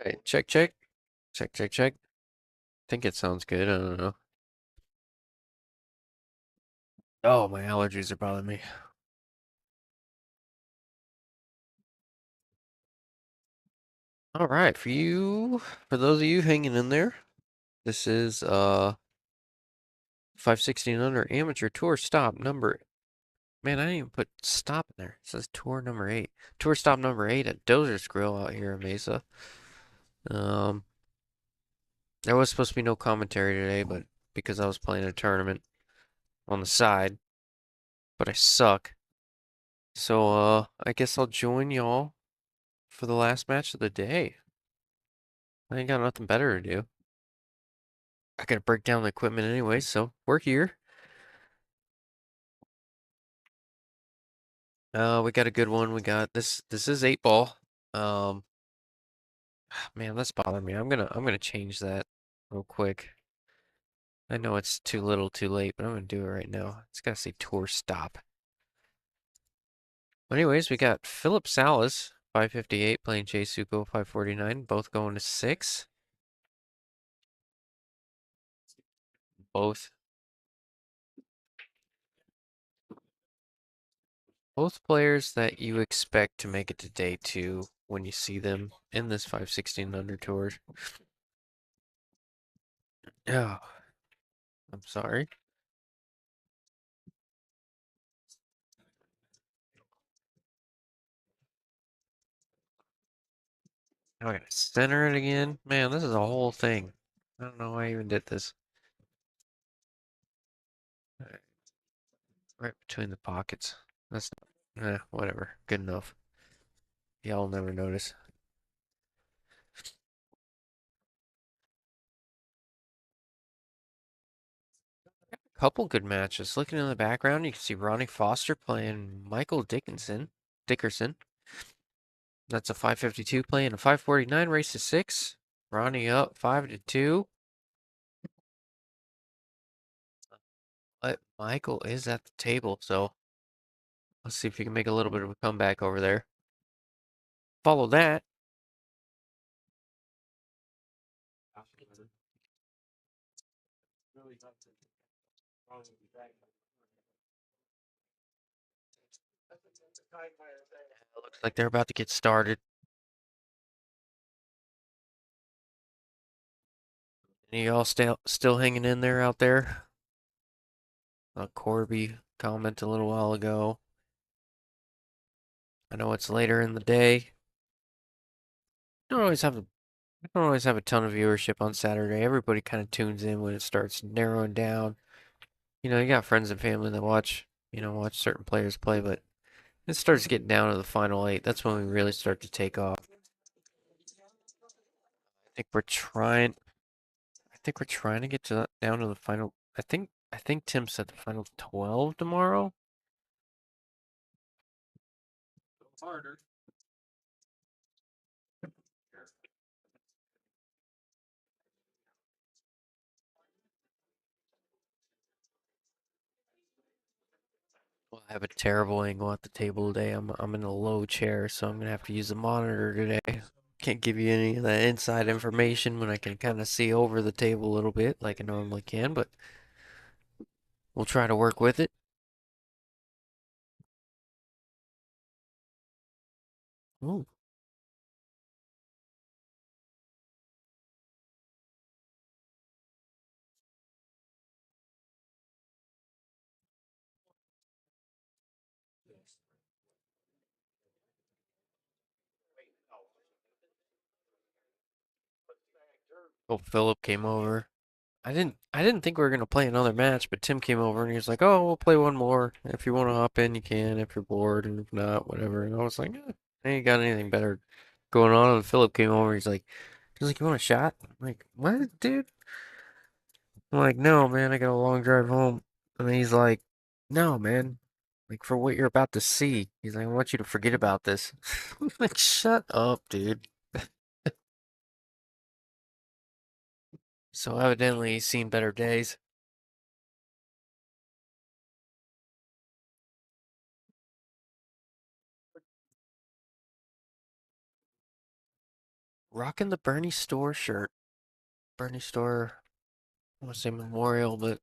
Right, check, check, check, check, check. Think it sounds good. I don't know. Oh, my allergies are bothering me. All right, for those of you hanging in there, this is 516 under amateur tour stop number. Man, I didn't even put stop in there. It says tour number 8. Tour stop number 8 at Dozer's Grill out here in Mesa. Um, there was supposed to be no commentary today, but because I was playing a tournament on the side, but I suck. So I guess I'll join y'all for the last match of the day. I ain't got nothing better to do. I gotta break down the equipment anyway, so we're here. We got a good one. We got this. This is 8 ball. Um, man, that's bothering me. I'm gonna change that real quick. I know it's too little, too late, but I'm gonna do it right now. It's gotta say tour stop. Anyways, we got Philip Salas, 558, playing Chase Suko, 549, both going to 6. Both both players that you expect to make it to day 2 when you see them in this 516 under tour. Oh, I'm sorry. Now I gotta center it again. Man, this is a whole thing. I don't know why I even did this. Right between the pockets. That's, whatever. Good enough. Y'all never notice. Couple good matches. Looking in the background, you can see Ronnie Foster playing Michael Dickerson. That's a 552 playing a 549 race to 6. Ronnie up 5-2. But Michael is at the table, so let's see if he can make a little bit of a comeback over there. Follow that. Looks like they're about to get started. Any y'all still hanging in there out there? Corby comment a little while ago. I know it's later in the day. Don't always have a don't always have a ton of viewership on Saturday. Everybody kind of tunes in when it starts narrowing down. You got friends and family that watch certain players play, but it starts getting down to the final 8. That's when we really start to take off. I think we're trying. I think we're trying to get down to the final. I think Tim said the final 12 tomorrow. Well, I have a terrible angle at the table today. I'm in a low chair, so I'm gonna have to use the monitor today. Can't give you any of that inside information when I can kind of see over the table a little bit like I normally can, but we'll try to work with it. Ooh. Oh, Philip came over. I didn't think we were gonna play another match, but Tim came over and he was like, "Oh, we'll play one more. If you want to hop in, you can. If you're bored, and if not, whatever." And I was like, I ain't got anything better going on." And Philip came over. He's like, "You want a shot?" I'm like, "What, dude?" I'm like, "No, man. I got a long drive home." And then he's like, "No, man. Like for what you're about to see." He's like, "I want you to forget about this." I'm like, "Shut up, dude." So evidently he's seen better days. Rocking the Bernie Store shirt. Bernie Store, I want to say Memorial, but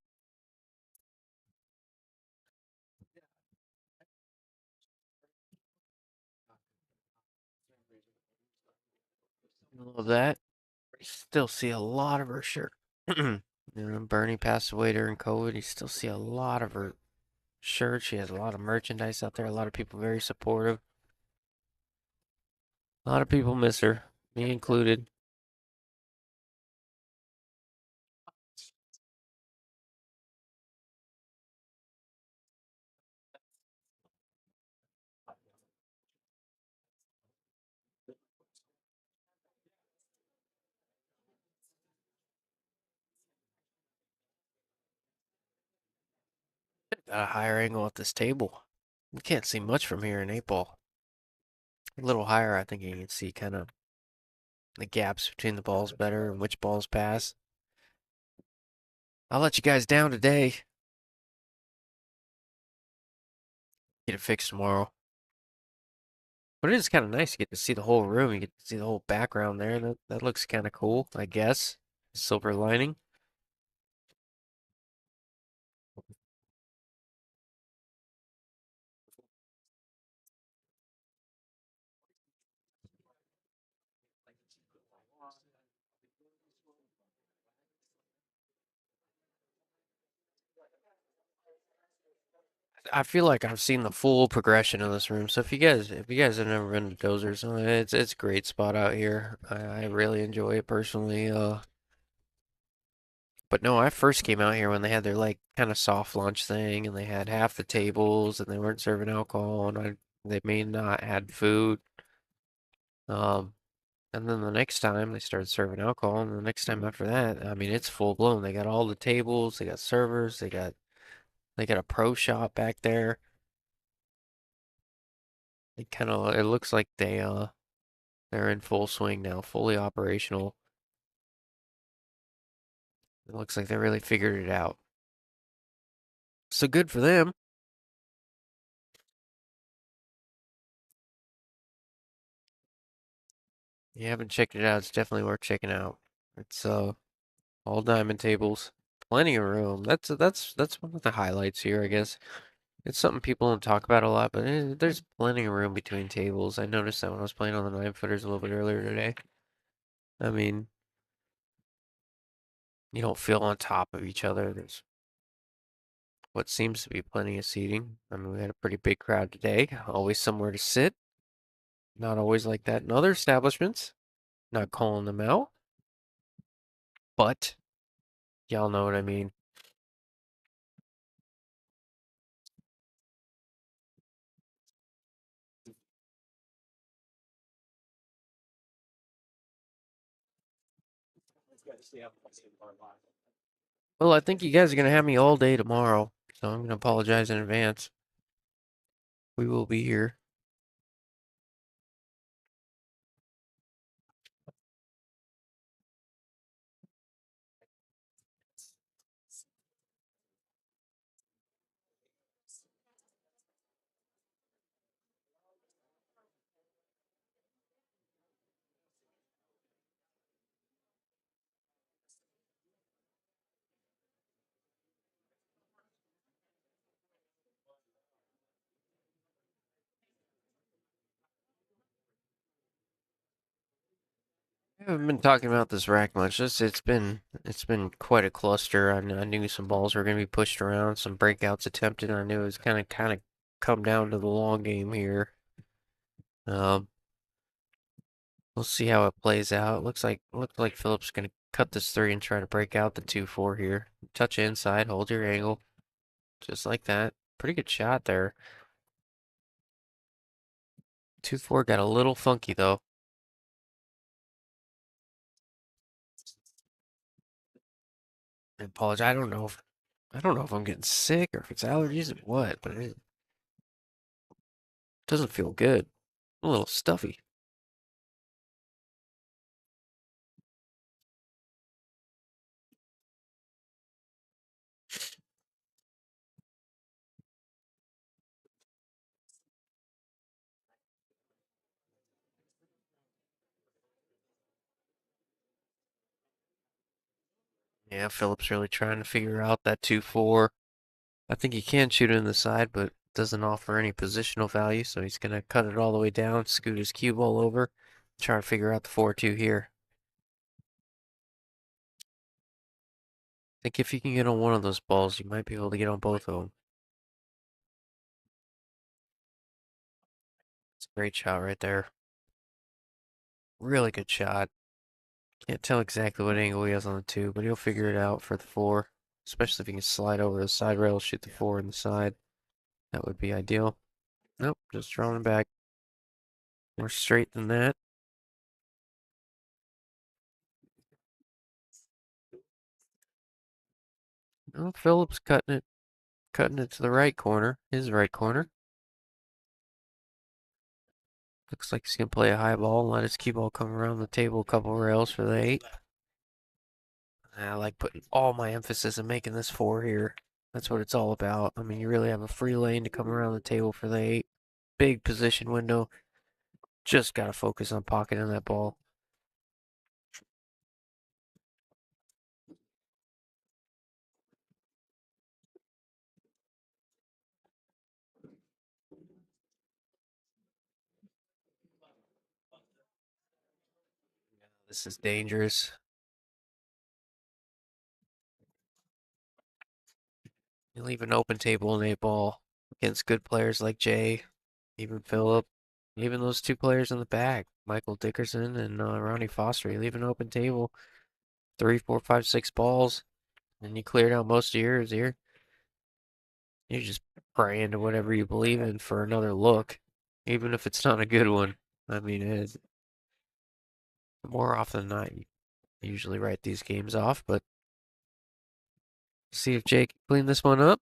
of that. You still see a lot of her shirt. Bernie passed away during COVID. You still see a lot of her shirts. She has a lot of merchandise out there. A lot of people very supportive. A lot of people miss her, me included. Got a higher angle at this table. You can't see much from here in 8 ball. A little higher, I think you can see kind of the gaps between the balls better and which balls pass. I'll let you guys down today. Get it fixed tomorrow. But it is kind of nice to get to see the whole room. You get to see the whole background there. That looks kind of cool, I guess. Silver lining. I feel like I've seen the full progression of this room. So if you guys have never been to Dozer's, it's a great spot out here. I really enjoy it personally. But no, I first came out here when they had their like kind of soft lunch thing, and they had half the tables, and they weren't serving alcohol, and they may not had food. Um, and then the next time they started serving alcohol, and the next time after that, I mean, it's full blown. They got all the tables, they got servers, they got a pro shop back there. It looks like they're in full swing now, fully operational. It looks like they really figured it out. So good for them. If you haven't checked it out, it's definitely worth checking out. It's all diamond tables, plenty of room. That's one of the highlights here, I guess. It's something people don't talk about a lot, but there's plenty of room between tables. I noticed that when I was playing on the 9 footers a little bit earlier today. I mean, you don't feel on top of each other. There's what seems to be plenty of seating. I mean, we had a pretty big crowd today. Always somewhere to sit. Not always like that in other establishments. Not calling them out, but y'all know what I mean. Well, I think you guys are gonna have me all day tomorrow, so I'm gonna apologize in advance. We will be here. I haven't been talking about this rack much. It's been quite a cluster. I knew some balls were gonna be pushed around, some breakouts attempted. I knew it was kind of come down to the long game here. Um, we'll see how it plays out. Looks like Phillips gonna cut this three and try to break out the 2-4 here. Touch inside, hold your angle, just like that. Pretty good shot there. 2-4 got a little funky though. I apologize. I don't know if I'm getting sick or if it's allergies or what, but it doesn't feel good. A little stuffy. Yeah, Phillips really trying to figure out that 2-4. I think he can shoot it in the side, but doesn't offer any positional value, so he's going to cut it all the way down, scoot his cue ball over, try to figure out the 4-2 here. I think if you can get on one of those balls, you might be able to get on both of them. It's a great shot right there. Really good shot. Can't tell exactly what angle he has on the 2, but he'll figure it out for the 4. Especially if he can slide over the side rail, shoot the 4 in the side. That would be ideal. Nope, just drawing back. More straight than that. Oh, Phillips cutting it to the right corner, his right corner. Looks like he's gonna play a high ball and let his cue ball come around the table a couple rails for the 8. I like putting all my emphasis in making this 4 here. That's what it's all about. I mean, you really have a free lane to come around the table for the 8. Big position window. Just gotta focus on pocketing that ball. This is dangerous. You leave an open table in 8 ball against good players like Jay, even Phillip, even those 2 players in the back, Michael Dickerson and Ronnie Foster. You leave an open table, 3, 4, 5, 6 balls, and you cleared out most of yours here. You're just praying to whatever you believe in for another look, even if it's not a good one. I mean, more often than not, you usually write these games off, but see if Jake can clean this one up.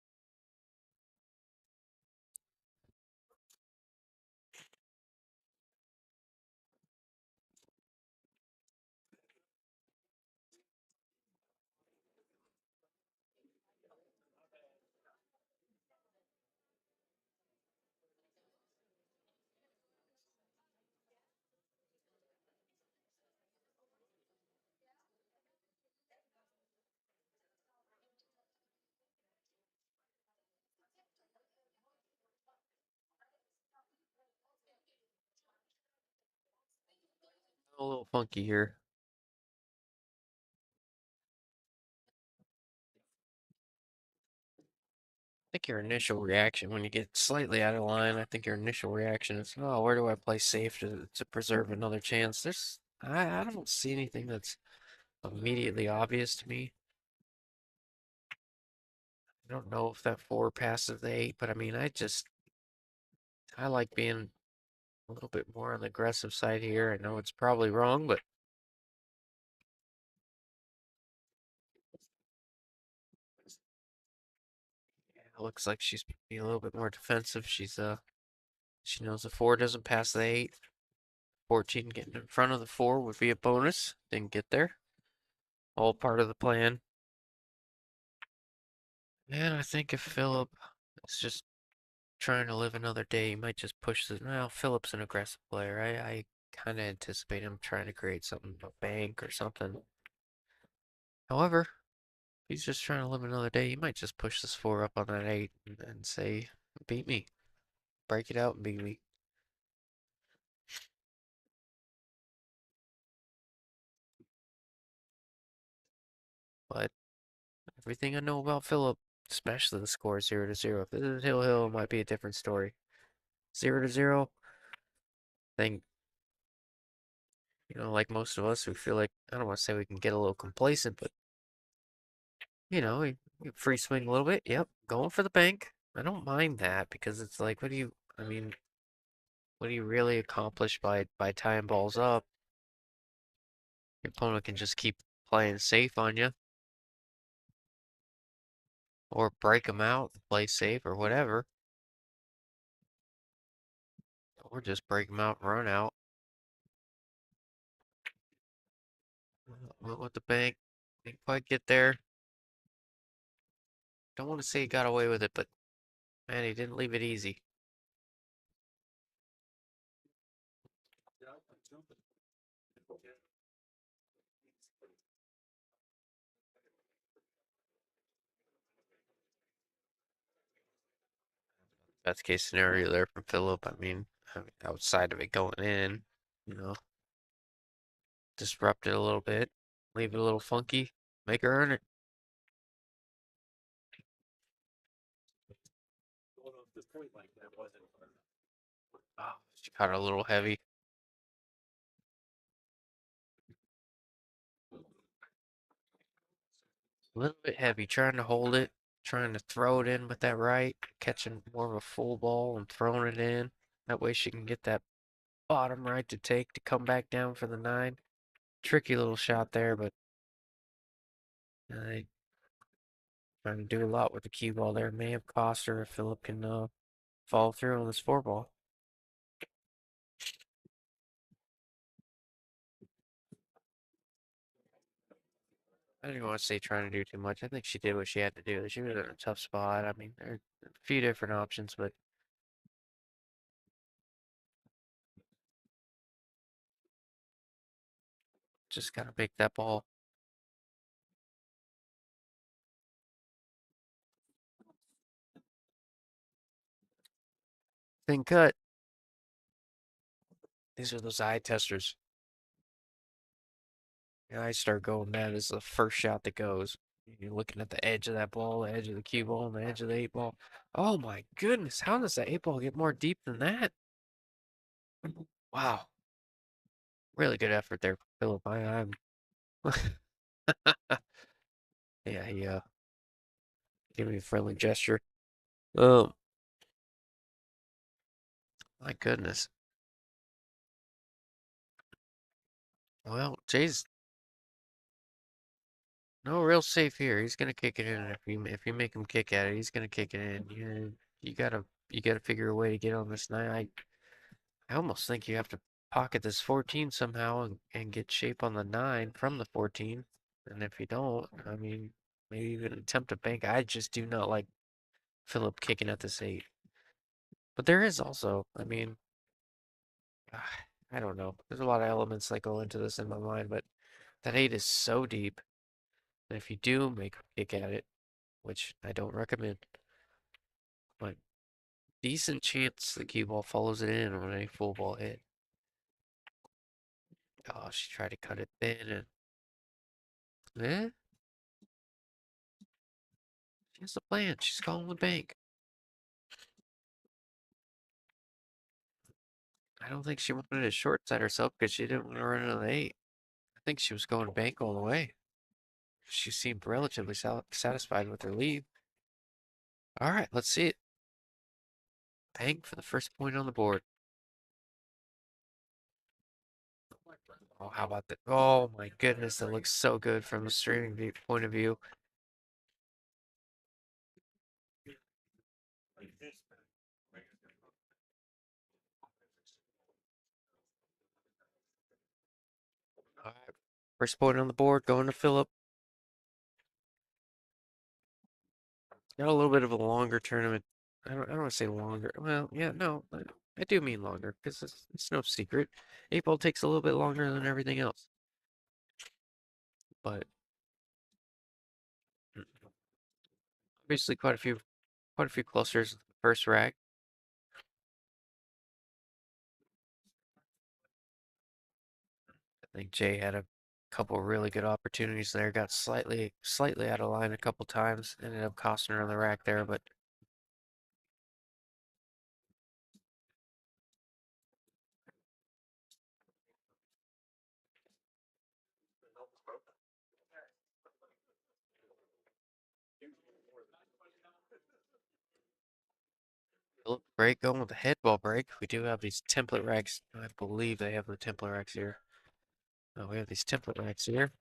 A little funky here. I think your initial reaction when you get slightly out of line, I think your initial reaction is, oh, where do I play safe to preserve another chance? I don't see anything that's immediately obvious to me. I don't know if that 4 passes the 8, but I mean, I like being a little bit more on the aggressive side here. I know it's probably wrong, but it looks like she's being a little bit more defensive. She knows the 4 doesn't pass the 8. 14 getting in front of the 4 would be a bonus. Didn't get there. All part of the plan. And I think if Philip is just trying to live another day, he might just push the. Well, Philip's an aggressive player. I kind of anticipate him trying to create something, a bank or something. However, if he's just trying to live another day, he might just push this 4 up on that 8 and say, beat me. Break it out and beat me. But everything I know about Philip, especially the score 0-0. If this is Hill, it might be a different story. 0-0, I think, like most of us, we feel like, I don't want to say we can get a little complacent, but, we free swing a little bit. Yep, going for the bank. I don't mind that because it's like, I mean, what do you really accomplish by tying balls up? Your opponent can just keep playing safe on you or break them out, play safe or whatever, or just break them out and run out. Went with the bank. Didn't quite get there. Don't want to say he got away with it, but man, he didn't leave it easy. best case scenario there from Phillip. I mean, outside of it going in, you know, disrupt it a little bit, leave it a little funky, make her earn it. Oh, she caught it a little heavy. A little bit heavy, trying to hold it, trying to throw it in with that right, catching more of a full ball and throwing it in. That way she can get that bottom right to take to come back down for the 9. Tricky little shot there, but I trying to do a lot with the cue ball there. May have cost her if Philip can follow through on this 4 ball. I didn't want to say trying to do too much. I think she did what she had to do. She was in a tough spot. I mean, there are a few different options, but just gotta make that ball. Thin cut. These are those eye testers. Your eyes start going mad as the first shot that goes. You're looking at the edge of that ball, the edge of the cue ball, and the edge of the 8 ball. Oh my goodness, how does that 8 ball get more deep than that? Wow. Really good effort there, Philip. I'm yeah, he gave me a friendly gesture. Oh my goodness. Well, Jay's no real safe here. He's gonna kick it in. If you make him kick at it, he's gonna kick it in. You gotta figure a way to get on this 9. I almost think you have to pocket this 14 somehow and get shape on the 9 from the 14. And if you don't, I mean, maybe even attempt a bank. I just do not like Philip kicking at this 8. But there is also, I mean, I don't know. There's a lot of elements that go into this in my mind, but that 8 is so deep that if you do make a kick at it, which I don't recommend, but decent chance the cue ball follows it in on a full ball hit. Oh, she tried to cut it thin and eh, she has a plan. She's calling the bank. I don't think she wanted to short side herself because she didn't want to run another 8. I think she was going bank all the way. She seemed relatively satisfied with her lead. All right, let's see it. Bank for the first point on the board. Oh, how about that? Oh my goodness, that looks so good from a streaming view point of view. All right, first point on the board going to Philip. Got a little bit of a longer tournament. I don't want to say longer. Well, yeah, no, I do mean longer because it's no secret. 8 ball takes a little bit longer than everything else. But obviously quite a few clusters. First rack. I think Jay had a couple really good opportunities there. Got slightly out of line a couple times. Ended up costing her on the rack there, but Philip break going with the head ball break. We do have these template racks. I believe they have the template racks here. Oh, we have these template racks here.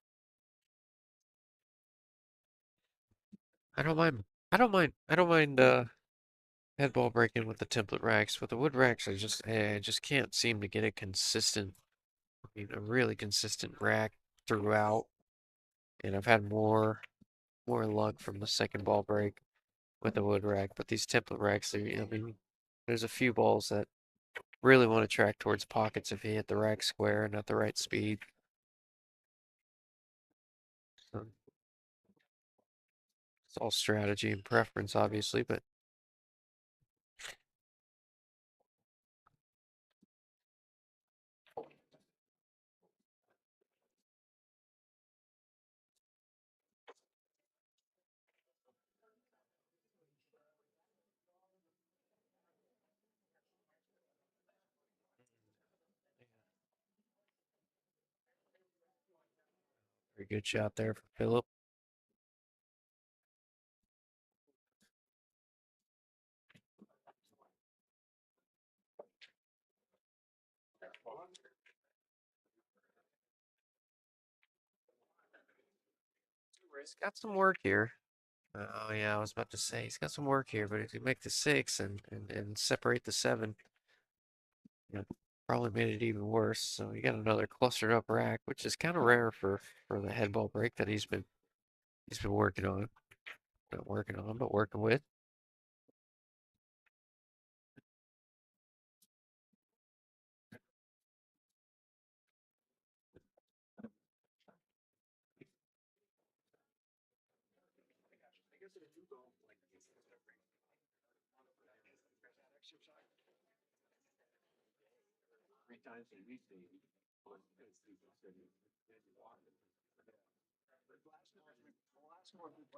I don't mind. I don't mind head ball breaking with the template racks. With the wood racks, I just can't seem to get a consistent, a really consistent rack throughout. And I've had more luck from the second ball break with the wood rack. But these template racks, I mean, there's a few balls that really want to track towards pockets if you hit the rack square and at the right speed. So it's all strategy and preference, obviously, but Very good shot there for Philip. He's got some work here. Oh yeah, I was about to say he's got some work here, but if you make the 6 and separate the 7, you know, probably made it even worse. So you got another clustered up rack, which is kind of rare for the head ball break that he's been working on. Not working on, but working with.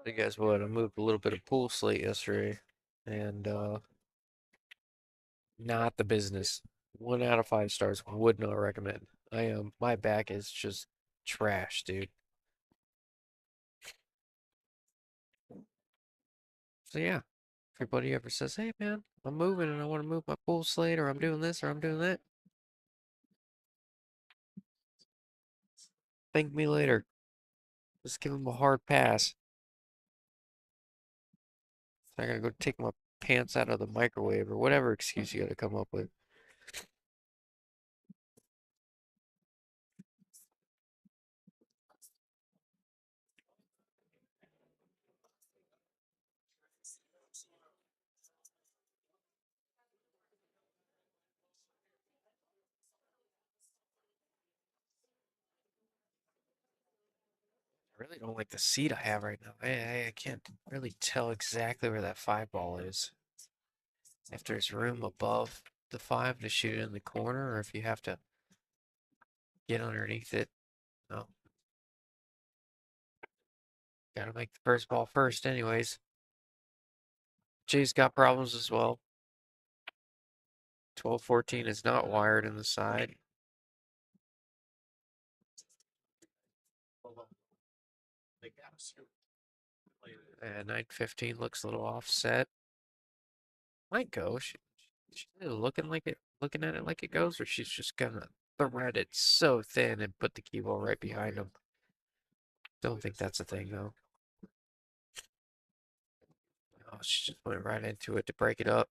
You guys what? I moved a little bit of pool slate yesterday, and not the business. 1 out of 5 stars. Would not recommend. I am. My back is just trash, dude. So yeah, if everybody ever says, "Hey man, I'm moving and I want to move my pool slate, or I'm doing this, or I'm doing that," thank me later. Just give them a hard pass. I gotta go take my pants out of the microwave or whatever excuse you gotta come up with. I really don't like the seat I have right now. I can't really tell exactly where that 5 ball is. If there's room above the 5 to shoot it in the corner, or if you have to get underneath it. No, gotta make the first ball first, anyways. Jay's got problems as well. 12-14 is not wired in the side. And 9-15 looks a little offset. Might go. She's looking like it, looking at it like it goes, or she's just gonna thread it so thin and put the cue ball right behind him. Don't think that's a thing though. Oh, she just went right into it to break it up.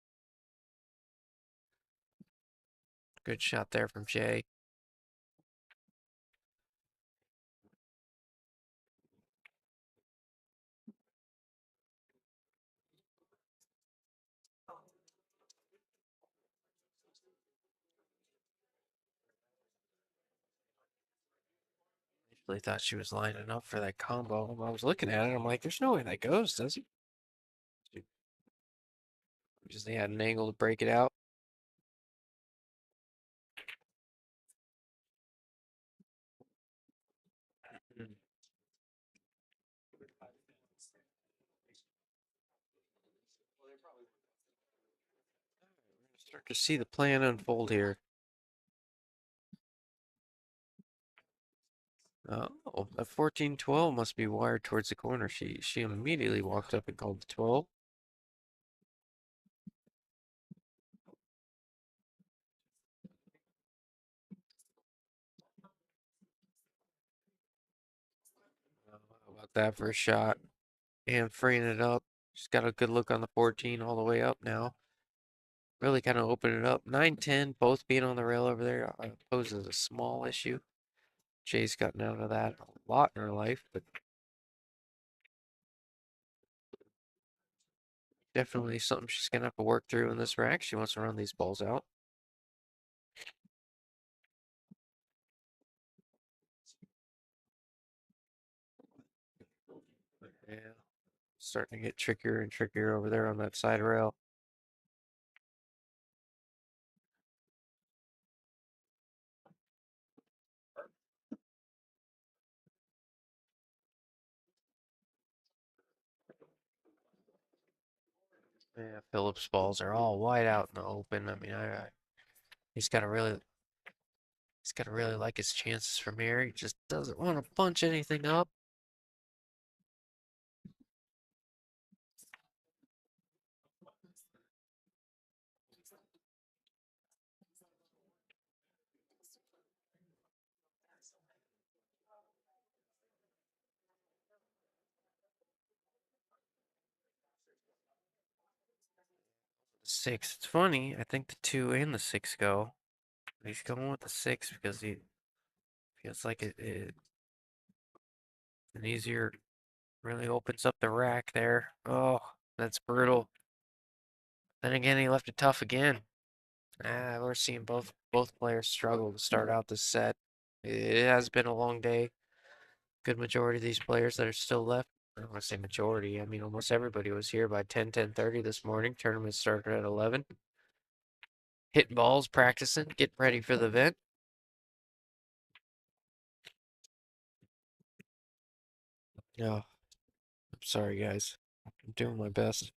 Good shot there from Jay. Really thought she was lining up for that combo. I was looking at it, I'm like, there's no way that goes, does it? Just they had an angle to break it out. Start to see the plan unfold here. Oh, that 14-12 must be wired towards the corner. She immediately walked up and called the 12. How about that for a shot? And freeing it up. She's got a good look on the 14 all the way up now. Really kind of open it up. 9-10, both being on the rail over there poses a small issue. Jay's gotten out of that a lot in her life, but definitely something she's going to have to work through in this rack. She wants to run these balls out. Yeah, starting to get trickier and trickier over there on that side rail. Yeah, Phillips balls are all wide out in the open. I mean, he's got to really He's got to really like his chances from here. He just doesn't want to punch anything up. Six. It's funny. I think the 2 and the 6 go. He's going with the 6 because he feels like it an easier, really opens up the rack there. Oh, that's brutal. Then again, he left it tough again. We're seeing both players struggle to start out this set. It has been a long day. Good majority of these players that are still left. I don't want to say majority. I mean, almost everybody was here by 10:30 this morning. Tournament started at 11. Hitting balls, practicing, getting ready for the event. Yeah, I'm sorry, guys. I'm doing my best.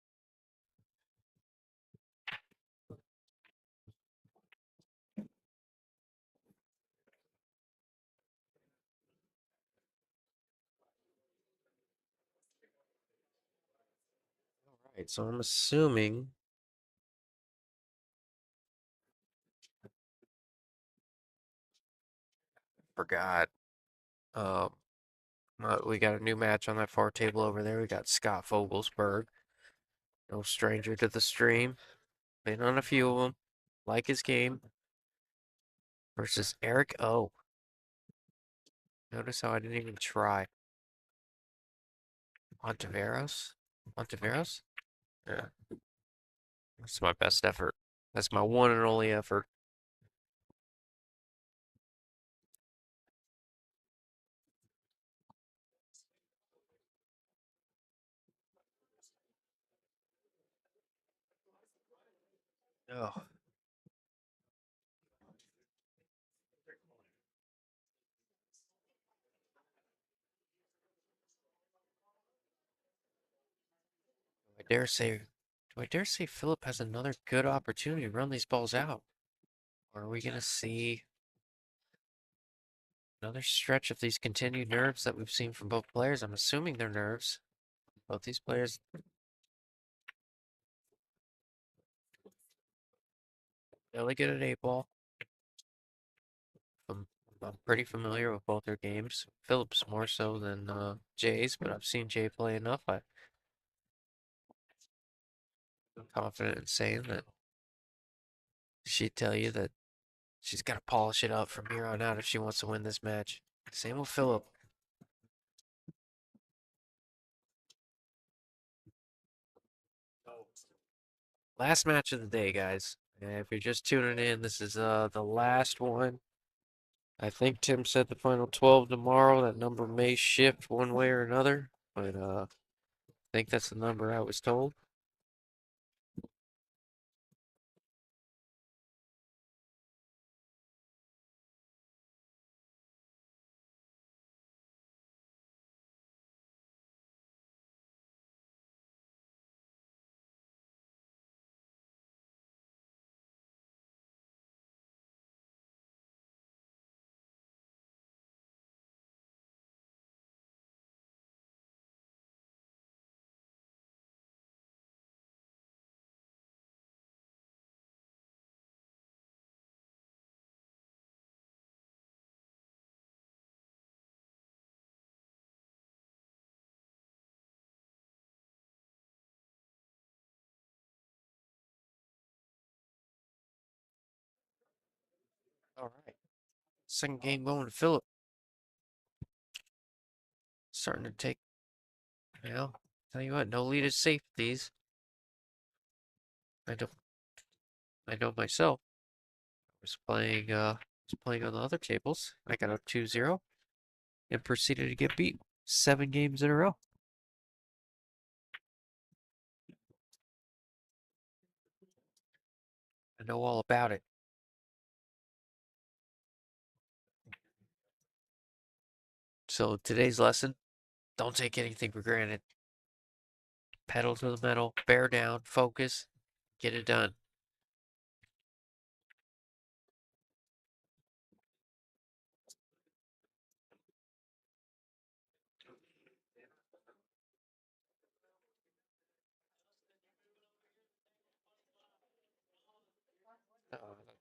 All right, so I'm assuming. Forgot. Um, we got a new match on that far table over there. We got Scott Fogelsberg, no stranger to the stream. Been on a few of them. Like his game. Versus Eric O. Notice how I didn't even try. Ontiveros? Ontiveros? Yeah. That's my best effort. That's my one and only effort. Oh. I dare say, do I dare say Philip has another good opportunity to run these balls out? Or are we going to see another stretch of these continued nerves that we've seen from both players? I'm assuming they're nerves. Both these players really good at 8 ball. I'm, I'm pretty familiar with both their games. Phillips more so than Jay's, but I've seen Jay play enough. I'm confident in saying that she'd tell you that she's got to polish it up from here on out if she wants to win this match. Same with Philip. Last match of the day, guys. If you're just tuning in, this is the last one. I think Tim said the final 12 tomorrow. That number may shift one way or another, but I think that's the number I was told. All right. Second game going to Philip. Starting to take, tell you what, no lead is safe with these. I don't, I know myself. I was playing on the other tables. I got up 2-0 and proceeded to get beat 7 games in a row. I know all about it. So today's lesson, don't take anything for granted. Pedal to the metal, bear down, focus, get it done.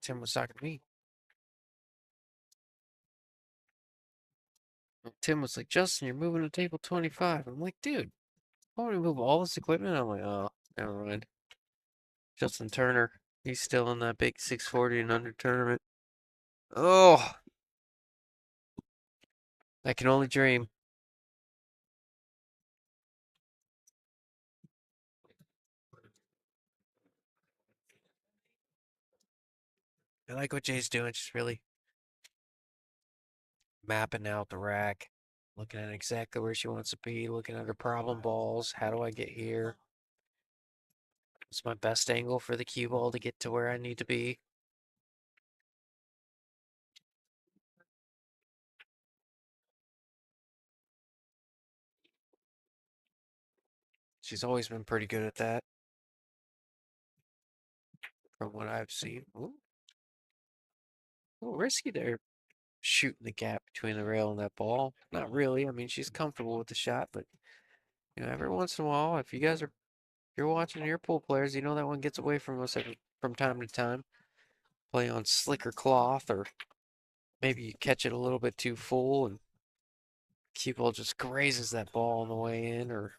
Tim was talking to me. Tim was like, Justin, you're moving to table 25. I'm like, dude, I want to move all this equipment. I'm like, oh, never mind. Justin Turner, he's still in that big 640 and under tournament. Oh, I can only dream. I like what Jay's doing. She's really mapping out the rack, looking at exactly where she wants to be, looking at her problem balls. How do I get here? What's my best angle for the cue ball to get to where I need to be? She's always been pretty good at that, from what I've seen. Ooh, a little risky there, shooting the gap between the rail and that ball. Not really. I mean, she's comfortable with the shot, but every once in a while, if you guys are, if you're watching your pool players, you know that one gets away from us from time to time. Play on slicker cloth, or maybe you catch it a little bit too full and cue ball just grazes that ball on the way in, or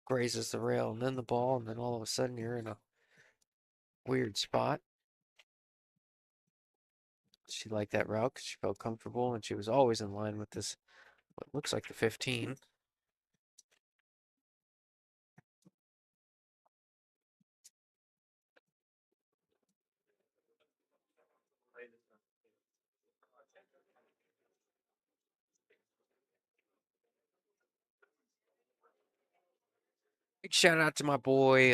grazes the rail and then the ball, and then all of a sudden you're in a weird spot. She liked that route because she felt comfortable, and she was always in line with this, what looks like the 15. Big shout out to my boy,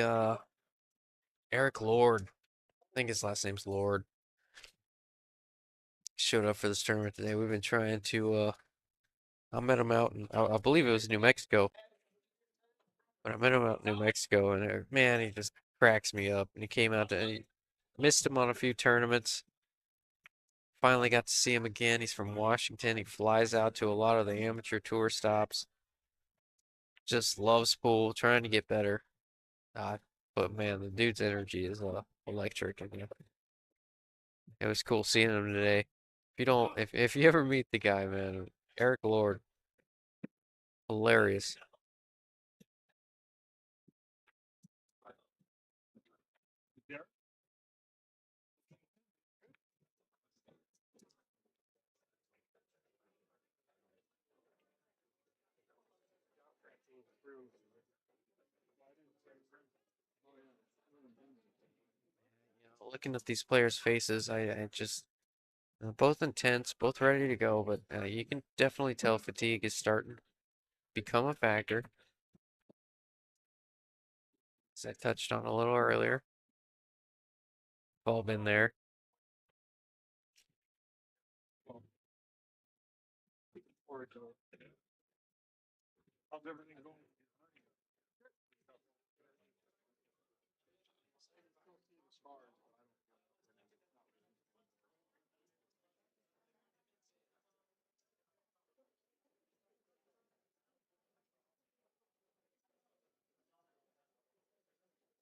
Eric Lord. I think his last name's Lord. Showed up for this tournament today. We've been trying to, I met him out in, I believe it was New Mexico. But I met him out in New Mexico, and man, he just cracks me up. And he came out to, and he missed him on a few tournaments. Finally got to see him again. He's from Washington. He flies out to a lot of the amateur tour stops. Just loves pool, trying to get better. Uh, but man, the dude's energy is electric. And it was cool seeing him today. If you don't, if you ever meet the guy, man, Eric Lord, hilarious. Looking at these players' faces, I just both intense, both ready to go, but you can definitely tell fatigue is starting to become a factor, as I touched on a little earlier. All been there.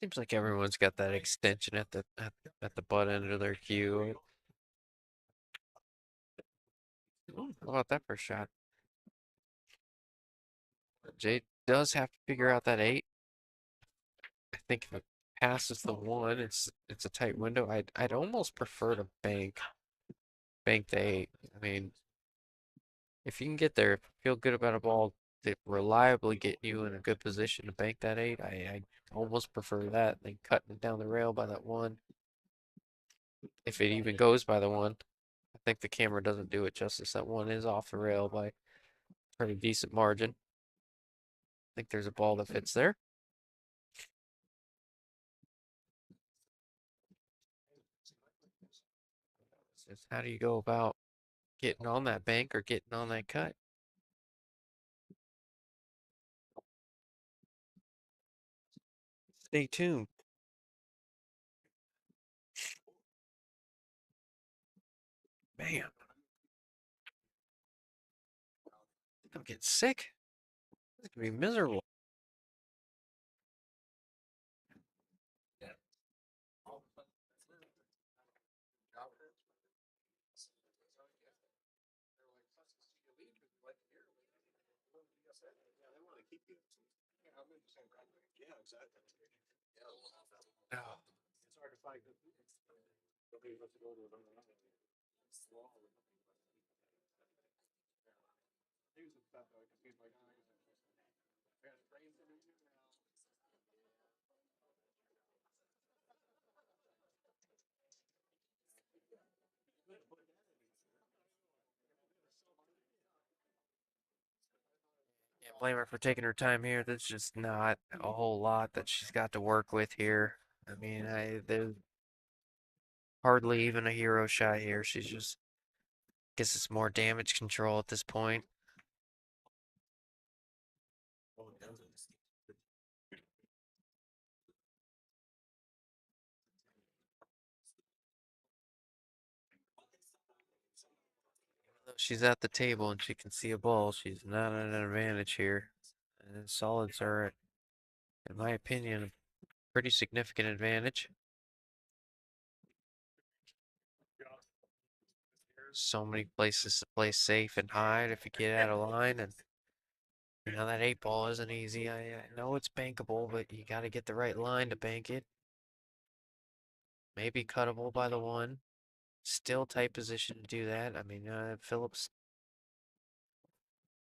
Seems like everyone's got that extension at the butt end of their cue. Ooh, how about that first shot? Jay does have to figure out that 8. I think if it passes the 1, it's a tight window. I'd almost prefer to bank the 8. I mean, if you can get there, feel good about a ball that reliably get you in a good position to bank that 8, I almost prefer that than cutting it down the rail by that 1. If it even goes by the 1, I think the camera doesn't do it justice. That 1 is off the rail by a pretty decent margin. I think there's a ball that fits there. So how do you go about getting on that bank or getting on that cut? Stay tuned. Man, I'm getting sick. It's gonna be miserable. Oh, can't blame her for taking her time here. There's just not a whole lot that she's got to work with here. I mean, there's hardly even a hero shot here. She's just guess it's more damage control at this point. Though she's at the table and she can see a ball, she's not at an advantage here. And solids are, in my opinion, a pretty significant advantage. So many places to play safe and hide if you get out of line, and that 8 ball isn't easy. I know it's bankable, but you got to get the right line to bank it. Maybe cuttable by the 1. Still tight position to do that. I mean, Phillips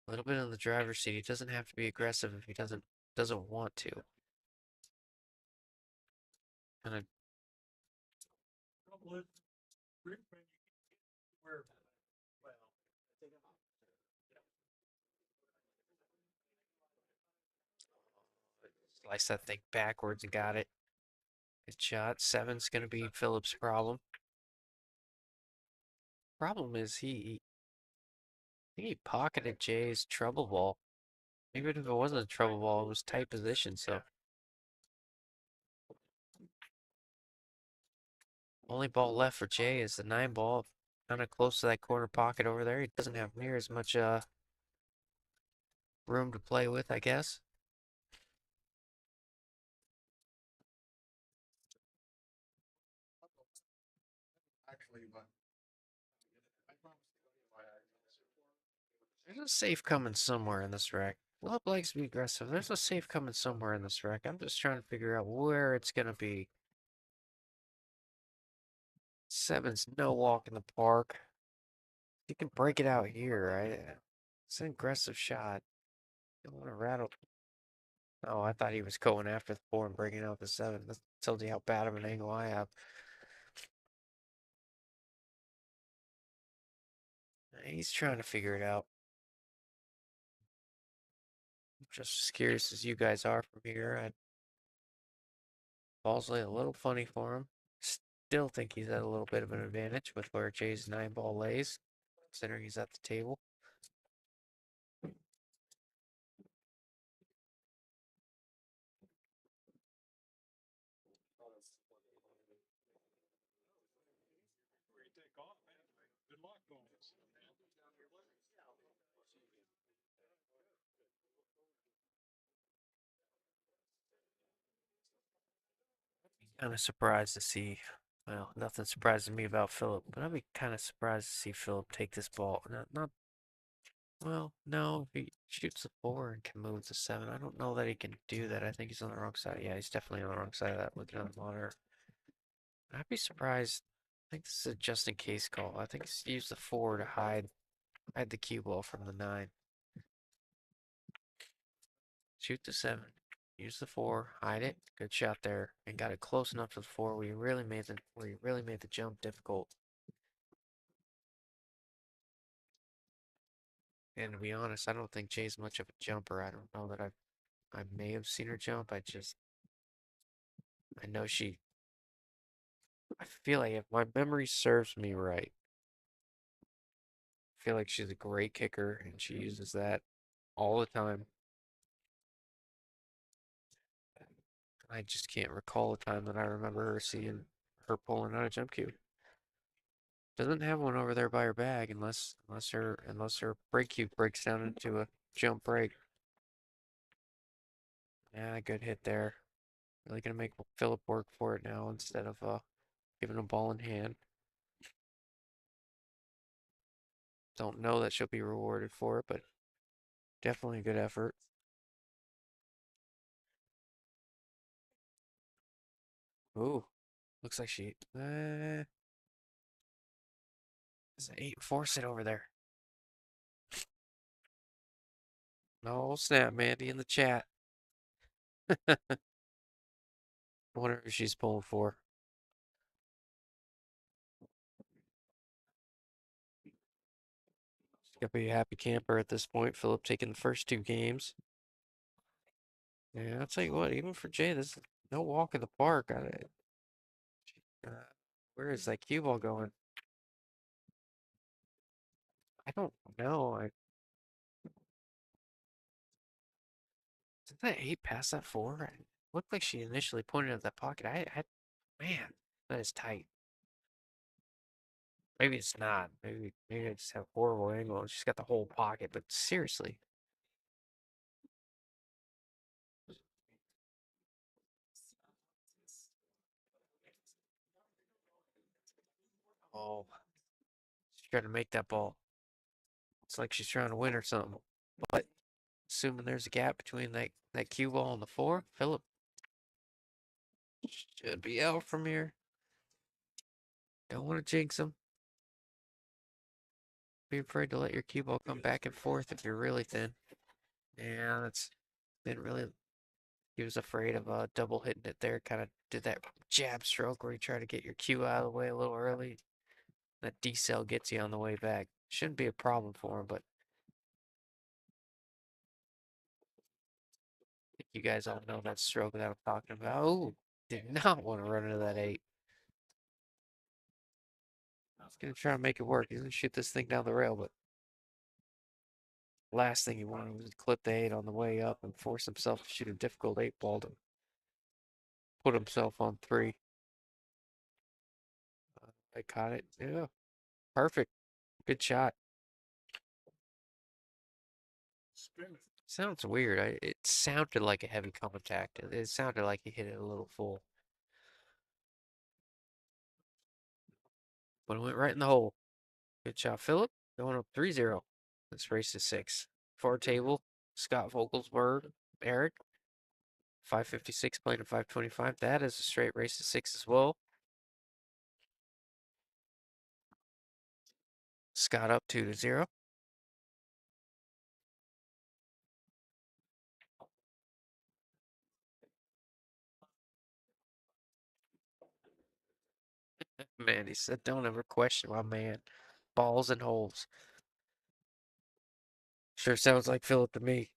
a little bit in the driver's seat. He doesn't have to be aggressive if he doesn't want to. Kind of slice that thing backwards and got it. Good shot. 7's gonna be Phillips' problem. Problem is I think he pocketed Jay's trouble ball. Even if it wasn't a trouble ball, it was tight position, so only ball left for Jay is the 9 ball. Kind of close to that corner pocket over there. He doesn't have near as much room to play with, I guess. There's a safe coming somewhere in this wreck. Love likes to be aggressive. There's a safe coming somewhere in this wreck. I'm just trying to figure out where it's gonna be. 7's no walk in the park. You can break it out here, right? It's an aggressive shot. Don't want to rattle. Oh, I thought he was going after the 4 and breaking out the 7. That tells you how bad of an angle I have. He's trying to figure it out. I'm just as curious as you guys are from here. Ball's a little funny for him. Still think he's at a little bit of an advantage with where Jay's 9 ball lays, considering he's at the table. Kind of surprised to see. Well, nothing surprises me about Philip, but I'd be kind of surprised to see Philip take this ball. Not well, no, if he shoots the 4 and can move the 7, I don't know that he can do that. I think he's on the wrong side. Yeah, he's definitely on the wrong side of that looking at the monitor. I'd be surprised. I think this is a just in case call. I think he's used the 4 to hide the cue ball from the 9. Shoot the 7. Use the 4, hide it. Good shot there. And got it close enough to the 4 where you really made the jump difficult. And to be honest, I don't think Jay's much of a jumper. I don't know that I may have seen her jump. I know I feel like if my memory serves me right, I feel like she's a great kicker and she uses that all the time. I just can't recall a time that I remember her seeing her pulling out a jump cue. Doesn't have one over there by her bag unless her break cue breaks down into a jump break. Yeah, good hit there. Really gonna make Philip work for it now instead of giving a ball in hand. Don't know that she'll be rewarded for it, but Definitely a good effort. Ooh, looks like she. It's an 8-4 sit over there. No snap, Mandy in the chat. Wonder who she's pulling for. She's gonna be a happy camper at this point. Philip taking the first two games. Yeah, I'll tell you what, even for Jay, this is no walk in the park. Uh, where is that cue ball going? I don't know. Did that 8 pass that 4? It looked like she initially pointed at that pocket. Man, that is tight. Maybe it's not. Maybe I just have horrible angle. She's got the whole pocket, but seriously. Oh, she's trying to make that ball. It's like she's trying to win or something. But assuming there's a gap between that cue ball and the 4, Philip should be out from here. Don't want to jinx him. Be afraid to let your cue ball come back and forth if you're really thin. Yeah, that's didn't really. He was afraid of double hitting it there. Kind of did that jab stroke where you try to get your cue out of the way a little early. That decel gets you on the way back. Shouldn't be a problem for him, but I think you guys all know that stroke that I'm talking about. Oh, did not want to run into that 8. He's gonna try to make it work. He's gonna shoot this thing down the rail, but last thing he wanted was to clip the 8 on the way up and force himself to shoot a difficult 8 ball to put himself on 3. I caught it. Yeah, perfect. Good shot. Sounds weird. It sounded like a heavy contact. It sounded like he hit it a little full, but it went right in the hole. Good shot, Philip. Going up 3-0. Let's race to 6. Far table, Scott Vogelsberg, Eric. 556 playing to 525. That is a straight race to 6 as well. Scott up 2-0. Man, he said, don't ever question my man. Balls and holes. Sure sounds like Philip to me.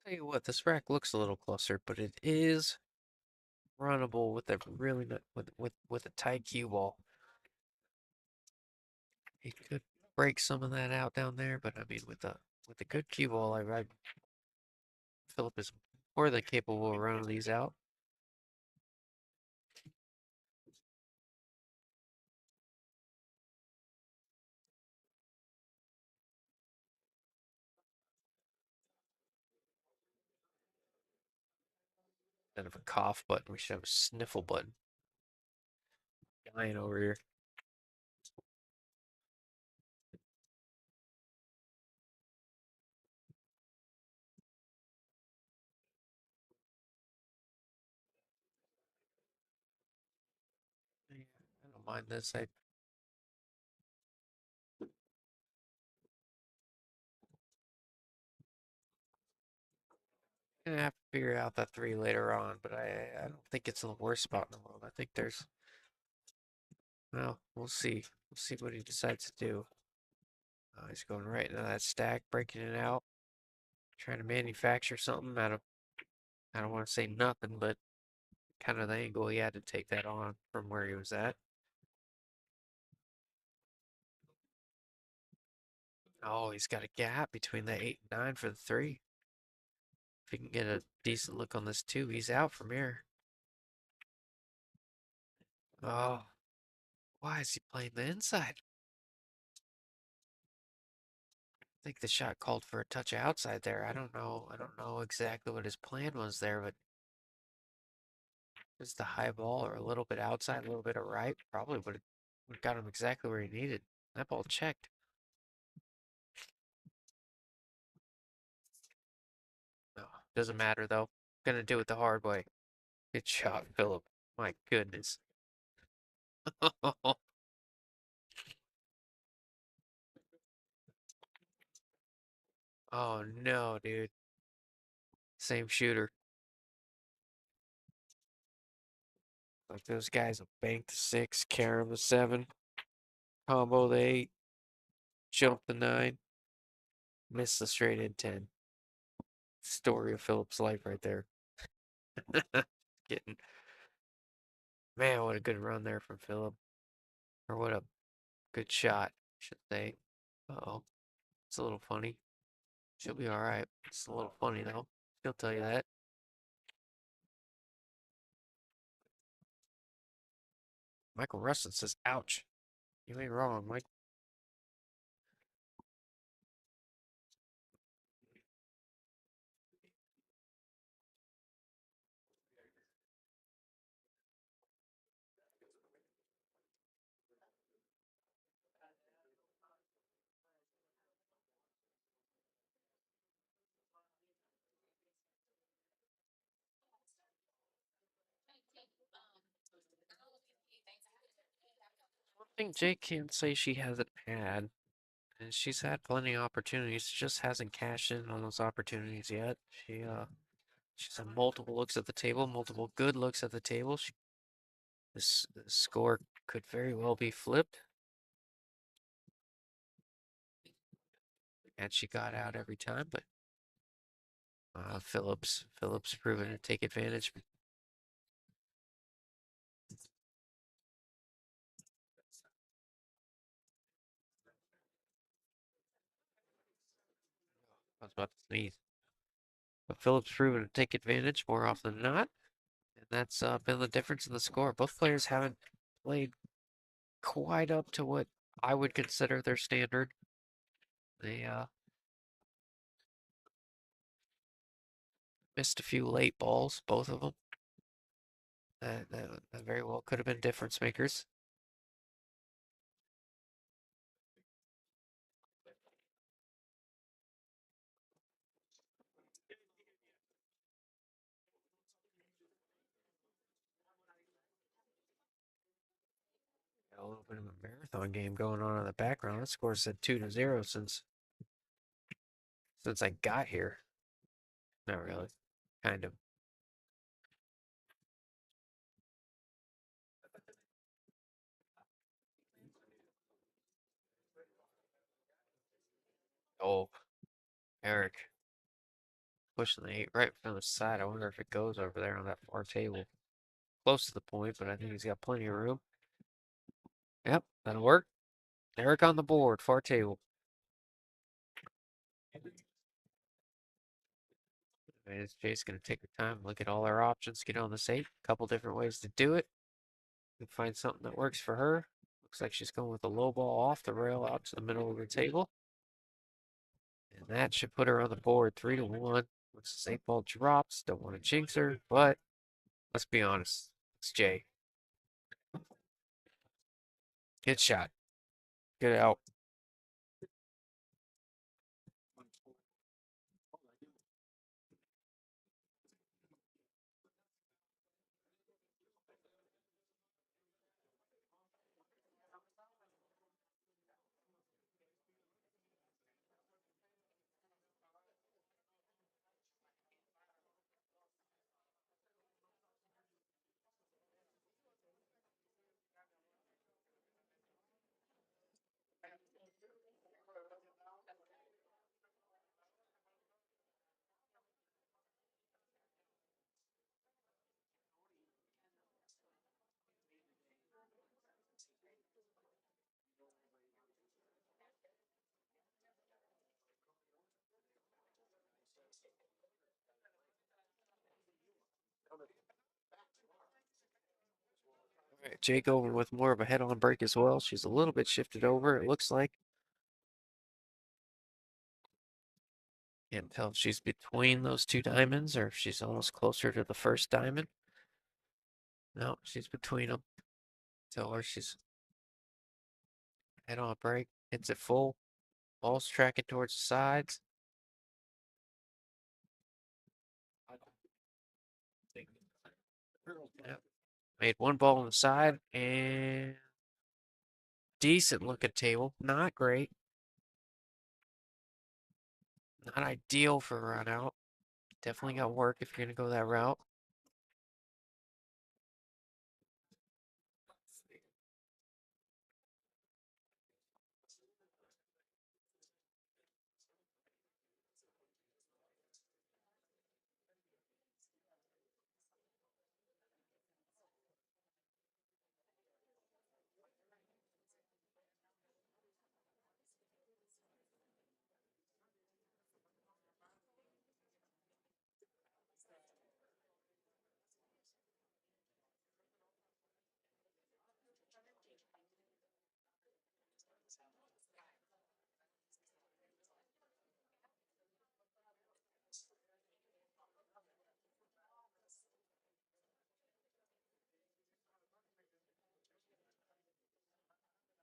Tell you what, this rack looks a little closer, but it is runnable with a really with a tight cue ball. He could break some of that out down there, but I mean with a good cue ball, Philip is more than capable of running these out. Instead of a cough button, we should have a sniffle button. Dying over here. Yeah, I don't mind this. Gonna have to figure out that three later on, but I don't think it's the worst spot in the world. I think there's, well, we'll see. We'll see what he decides to do. He's going right into that stack, breaking it out, trying to manufacture something out of, I don't want to say nothing, but kind of the angle he had to take that on from where he was at. Oh, he's got a gap between the 8 and 9 for the 3. If he can get a decent look on this 2, he's out from here. Oh, why is he playing the inside? I think the shot called for a touch outside there. I don't know. I don't know exactly what his plan was there, but just the high ball or a little bit outside, a little bit of right, probably would have got him exactly where he needed. That ball checked. No, doesn't matter though. Gonna do it the hard way. Good shot, Philip. My goodness. Oh no, dude. Same shooter. Like those guys will bank the 6, carry the 7, combo the 8, jump the 9, miss the straight in 10. Story of Philip's life right there. Getting, man, what a good run there from Philip. Or what a good shot, I should say. Uh-oh. It's a little funny. She'll be alright. It's a little funny though. She'll tell you that. Michael Rustin says, ouch. You ain't wrong, Mike. One thing Jake can't say she hasn't had, and she's had plenty of opportunities, just hasn't cashed in on those opportunities yet. She's had multiple looks at the table, multiple good looks at the table. This score could very well be flipped, and she got out every time, but Phillips proven to take advantage. I was about to sneeze. But Phillips proven to take advantage more often than not, and that's been the difference in the score. Both players haven't played quite up to what I would consider their standard. They missed a few late balls, both of them. That very well could have been difference makers. Got a little bit of a marathon game going on in the background. The score said 2-0 since I got here. Not really. Kind of. Oh, Eric pushing the 8 right from the side. I wonder if it goes over there on that far table. Close to the point, but I think he's got plenty of room. Yep, that'll work. Eric on the board, far table. And Jay's going to take her time, look at all her options, get on this 8. A couple different ways to do it. And find something that works for her. Looks like she's going with a low ball off the rail out to the middle of the table. And that should put her on the board 3-1. Once this 8 ball drops, don't want to jinx her, but let's be honest. It's Jay. Good shot. Good out. All right, Jake over with more of a head-on break as well. She's a little bit shifted over, it looks like. Can't tell if she's between those two diamonds or if she's almost closer to the first diamond. No, she's between them. Tell her she's head on break. Hits it full. Ball's tracking towards the sides. Yep. Made one ball on the side and decent looking table. Not great. Not ideal for a run out. Definitely got work if you're going to go that route.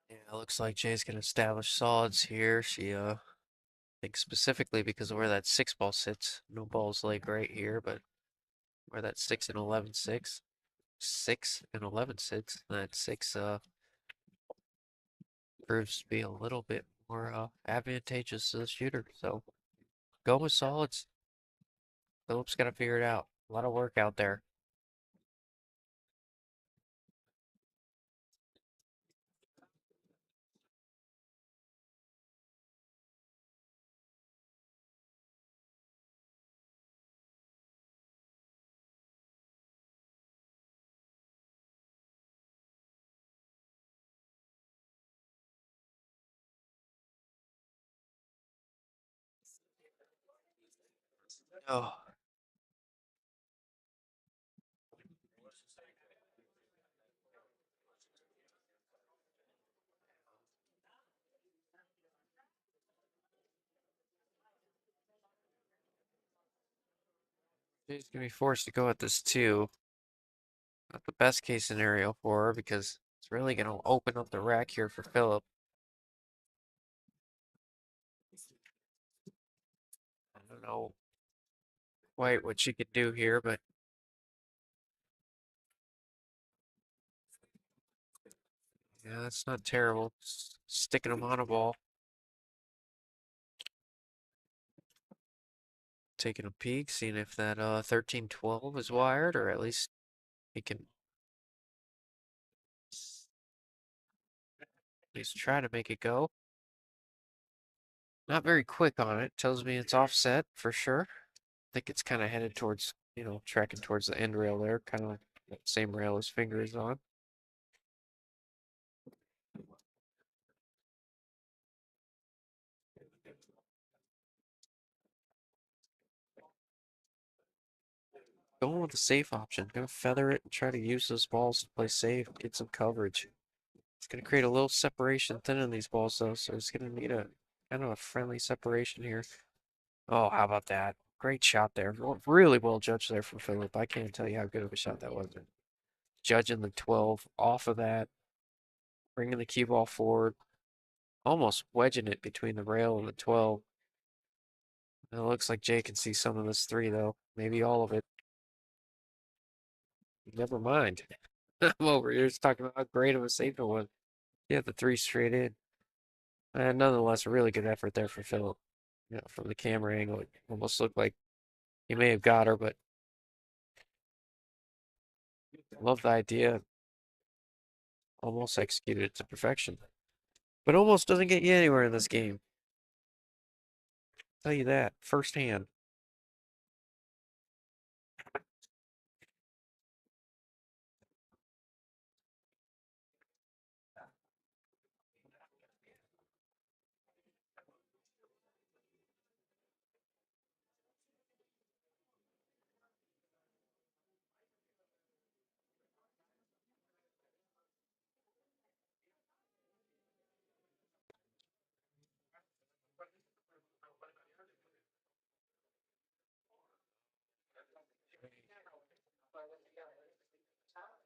Yeah, it looks like Jay's going to establish solids here. She, thinks specifically because of where that 6 ball sits. No balls leg right here, but where that 6 and 11 6. 6 and 11 sits. That 6, proves to be a little bit more, advantageous to the shooter. So go with solids. Phillips got to figure it out. A lot of work out there. Oh, she's gonna be forced to go at this too. Not the best case scenario for her because it's really gonna open up the rack here for Phillip. I don't know quite what she could do here, but yeah, that's not terrible. Sticking them on a ball, taking a peek, seeing if that 13-12 is wired, or at least he can at least try to make it go. Not very quick on it. Tells me it's offset for sure. I think it's kind of headed towards, tracking towards the end rail there, kind of like that same rail his finger is on. Going with the safe option. Gonna feather it and try to use those balls to play safe, get some coverage. It's gonna create a little separation thinning these balls though, so it's gonna need a kind of a friendly separation here. Oh, how about that? Great shot there. Really well judged there from Philip. I can't tell you how good of a shot that was. Judging the 12 off of that, bringing the cue ball forward, almost wedging it between the rail and the 12. It looks like Jay can see some of this 3 though. Maybe all of it. Never mind. I'm over here just talking about how great of a save it was. Yeah, the 3 straight in. And nonetheless, a really good effort there for Philip. From the camera angle, it almost looked like he may have got her, but love the idea. Almost executed it to perfection. But almost doesn't get you anywhere in this game. I'll tell you that firsthand.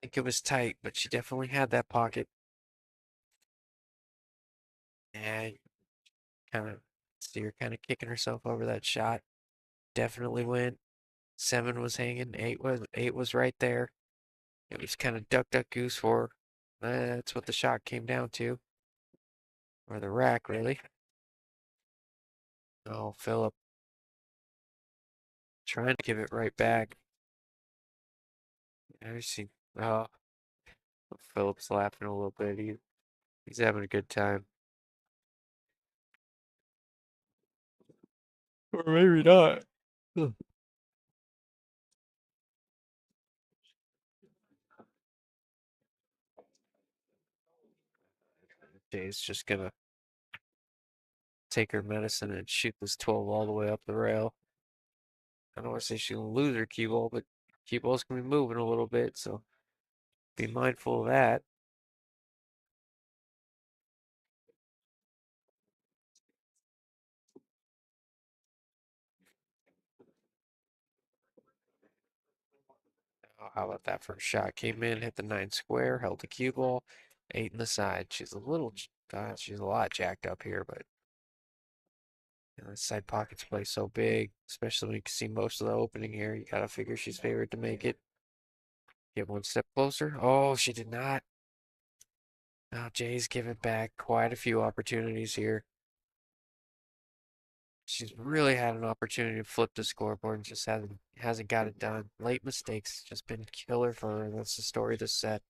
think it was tight, but she definitely had that pocket. And kind of see her kind of kicking herself over that shot. Definitely went. 7 was hanging. 8 was right there. It was kind of duck duck goose for her. That's what the shot came down to, or the rack really. Oh, Philip trying to give it right back. I see. Oh, Philip's laughing a little bit. He's having a good time. Or maybe not. Ugh. Jay's just gonna take her medicine and shoot this 12 all the way up the rail. I don't want to say she's gonna lose her cue ball, but cue ball's gonna be moving a little bit, so be mindful of that. Oh, how about that first shot? Came in, hit the 9 square, held the cue ball, 8 in the side. She's a lot jacked up here, but the side pockets play so big, especially when you can see most of the opening here. You gotta figure she's favored to make it. Get one step closer. Oh, she did not. Now Jay's given back quite a few opportunities here. She's really had an opportunity to flip the scoreboard and just hasn't got it done. Late mistakes just been killer for her. That's the story of this set.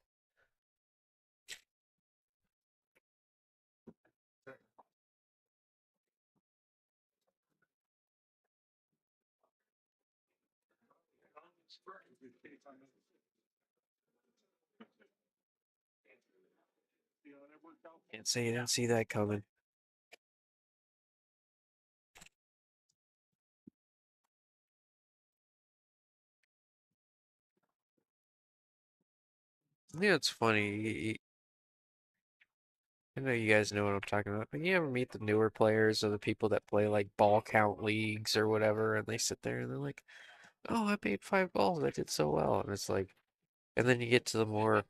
Can't say you didn't see that coming. Yeah, it's funny. I know you guys know what I'm talking about, but you ever meet the newer players or the people that play like ball count leagues or whatever, and they sit there and they're like, "Oh, I made 5 balls. I did so well." And it's like, and then you get to the more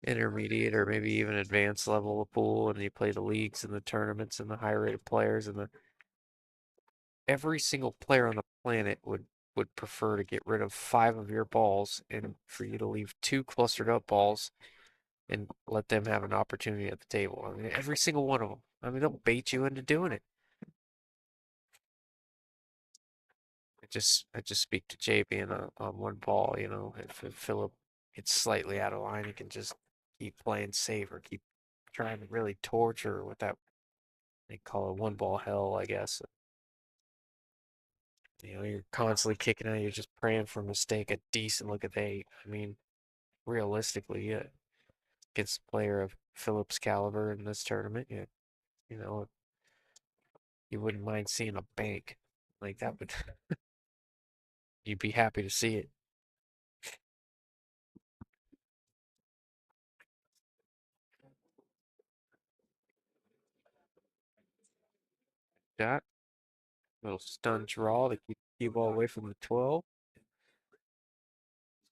intermediate or maybe even advanced level of pool, and you play the leagues and the tournaments and the high rated players, and the every single player on the planet would prefer to get rid of 5 of your balls and for you to leave 2 clustered up balls and let them have an opportunity at the table. I mean, every single one of them. I mean, they'll bait you into doing it. I just speak to Jay being on 1 ball. If Philip gets slightly out of line, he can just keep playing safe or keep trying to really torture her with that. They call it 1 ball hell, I guess. You're constantly kicking out. You're just praying for a mistake, a decent look at 8. I mean, realistically, yeah, against a player of Phillips' caliber in this tournament, yeah, you know, you wouldn't mind seeing a bank like that, but you'd be happy to see it. Shot, little stun draw to keep the cue ball away from the 12.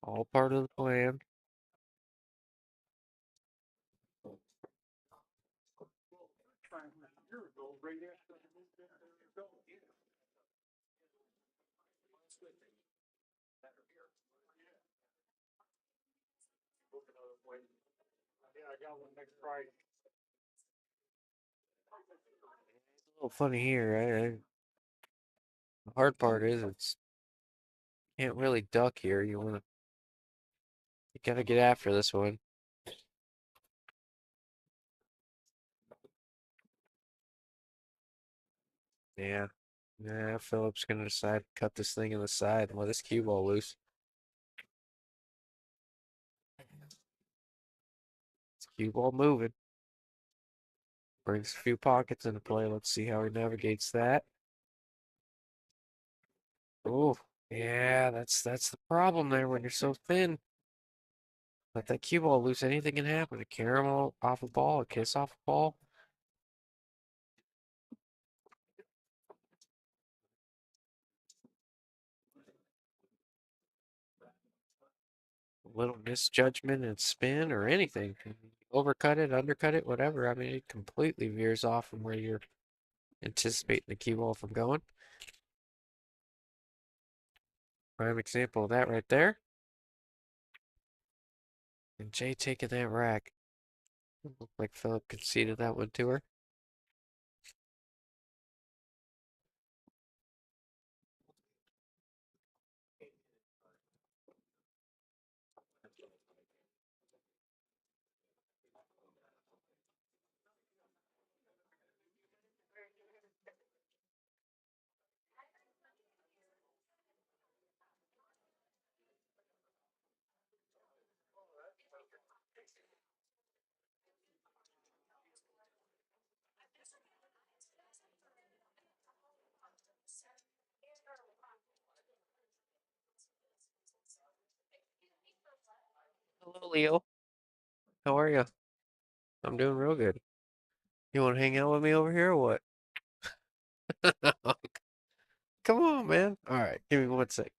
All part of the plan. A little funny here, right? The hard part is it's can't really duck here. You gotta get after this one. Yeah. Yeah, Phillips gonna decide to cut this thing in the side and let his cue ball loose. It's cue ball moving. Brings a few pockets into play. Let's see how he navigates that. Oh, yeah, that's the problem there when you're so thin. Let that cue ball loose, anything can happen. A caramel off a ball, a kiss off a ball. A little misjudgment and spin or anything. Overcut it, undercut it, whatever. I mean, it completely veers off from where you're anticipating the cue ball from going. Prime example of that right there. And Jay taking that rack. Looked like Philip conceded that one to her. Hello, Leo. How are you? I'm doing real good. You want to hang out with me over here or what? Come on, man. All right, give me one sec.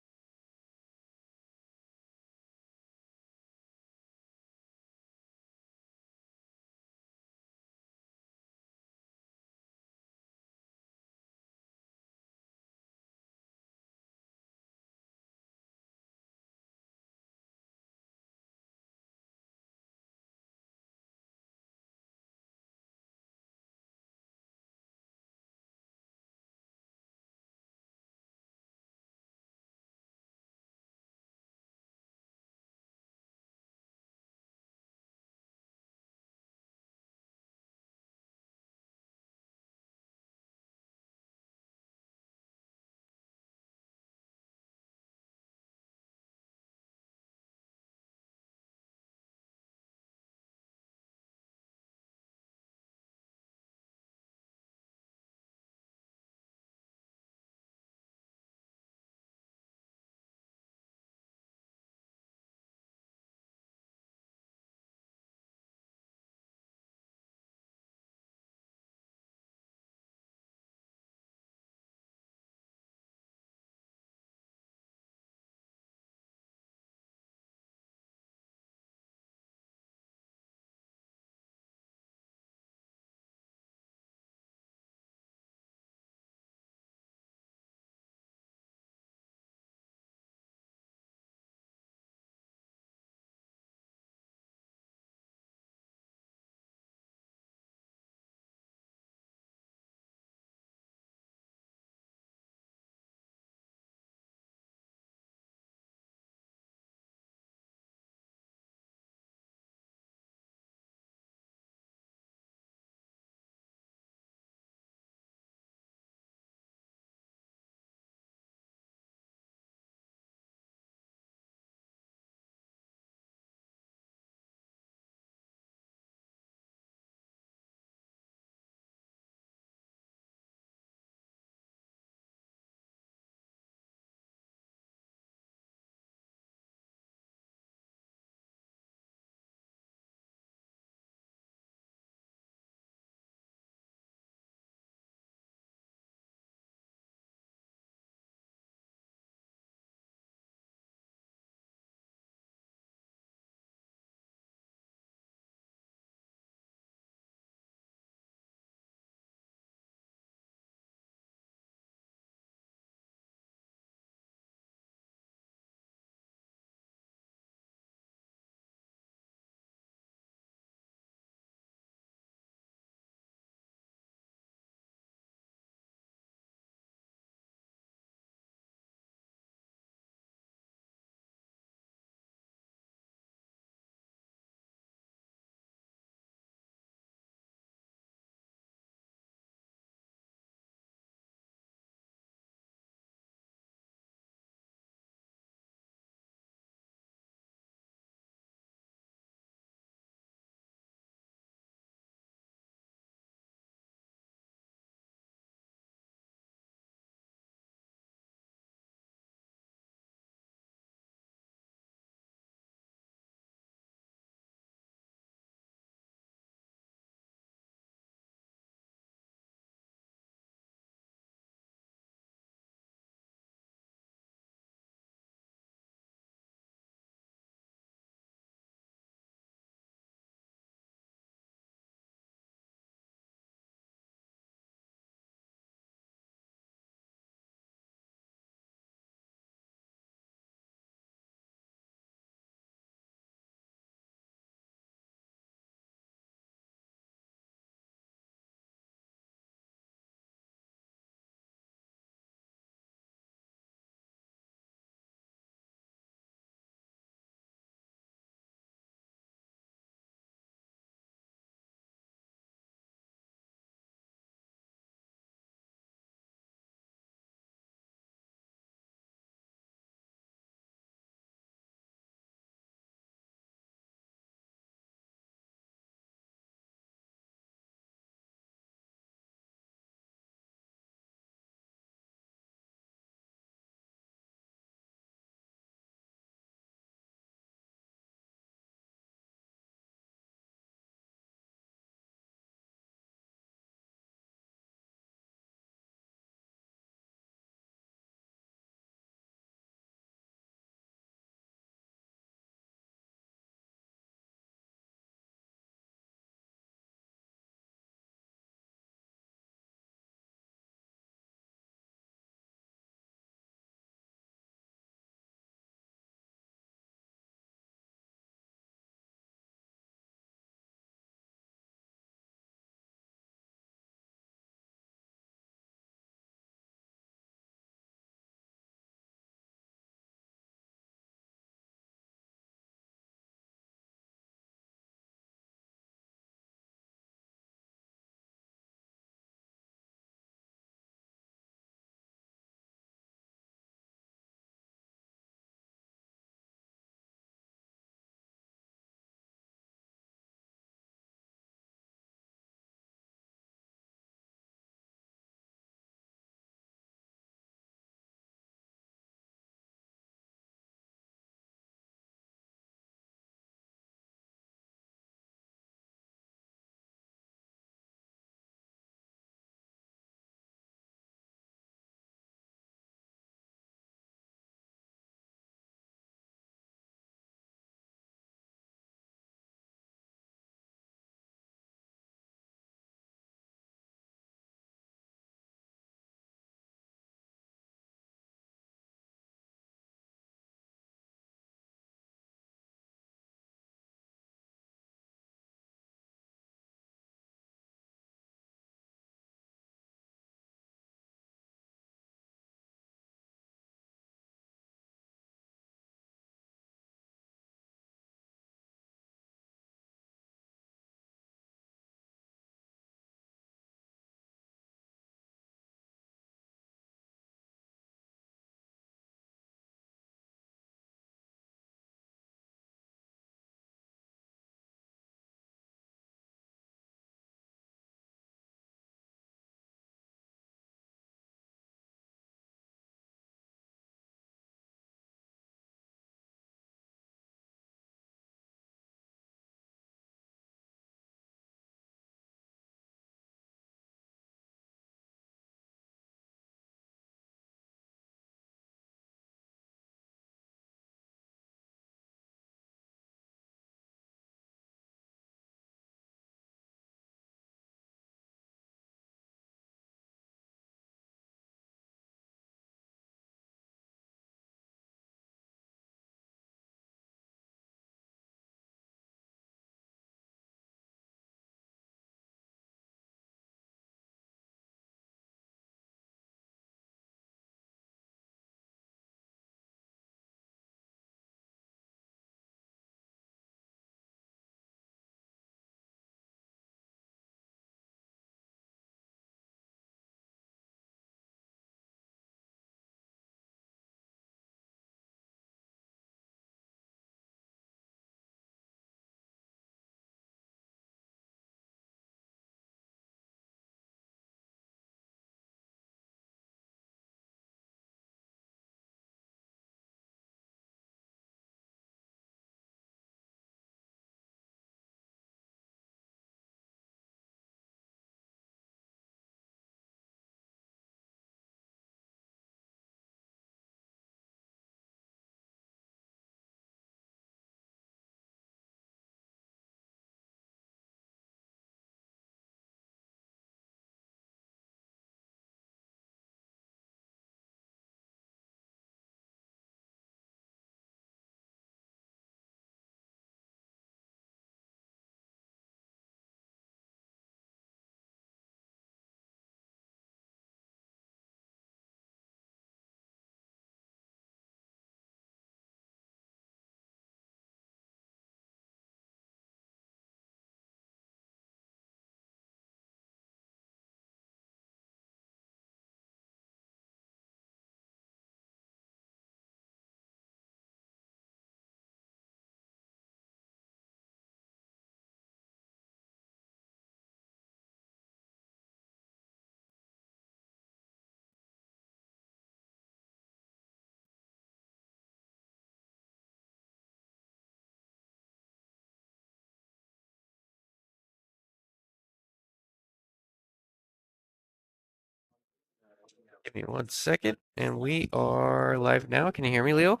Give me 1 second, and we are live now. Can you hear me, Leo?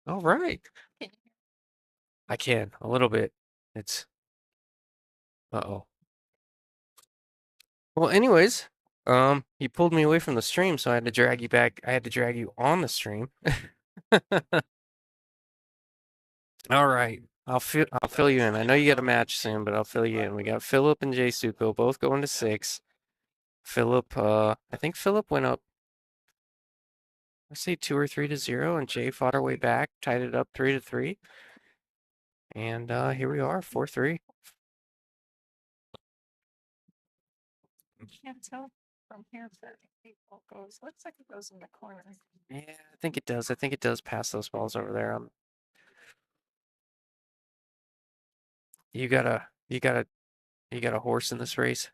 All right. I can a little bit. It's uh-oh. Well, anyways, you pulled me away from the stream, so I had to drag you back. I had to drag you on the stream. All right. I'll fill you in. I know you got a match soon, but I'll fill you in. We got Philip and Jay Suko both going to 6. Philip, I think Philip went up, let's say 2 or 3 to 0, and Jay fought our way back, tied it up 3 to 3. And here we are, 4-3. Can't tell from here if that ball goes. Looks like it goes in the corner. Yeah, I think it does. I think it does pass those balls over there. You got a horse in this race.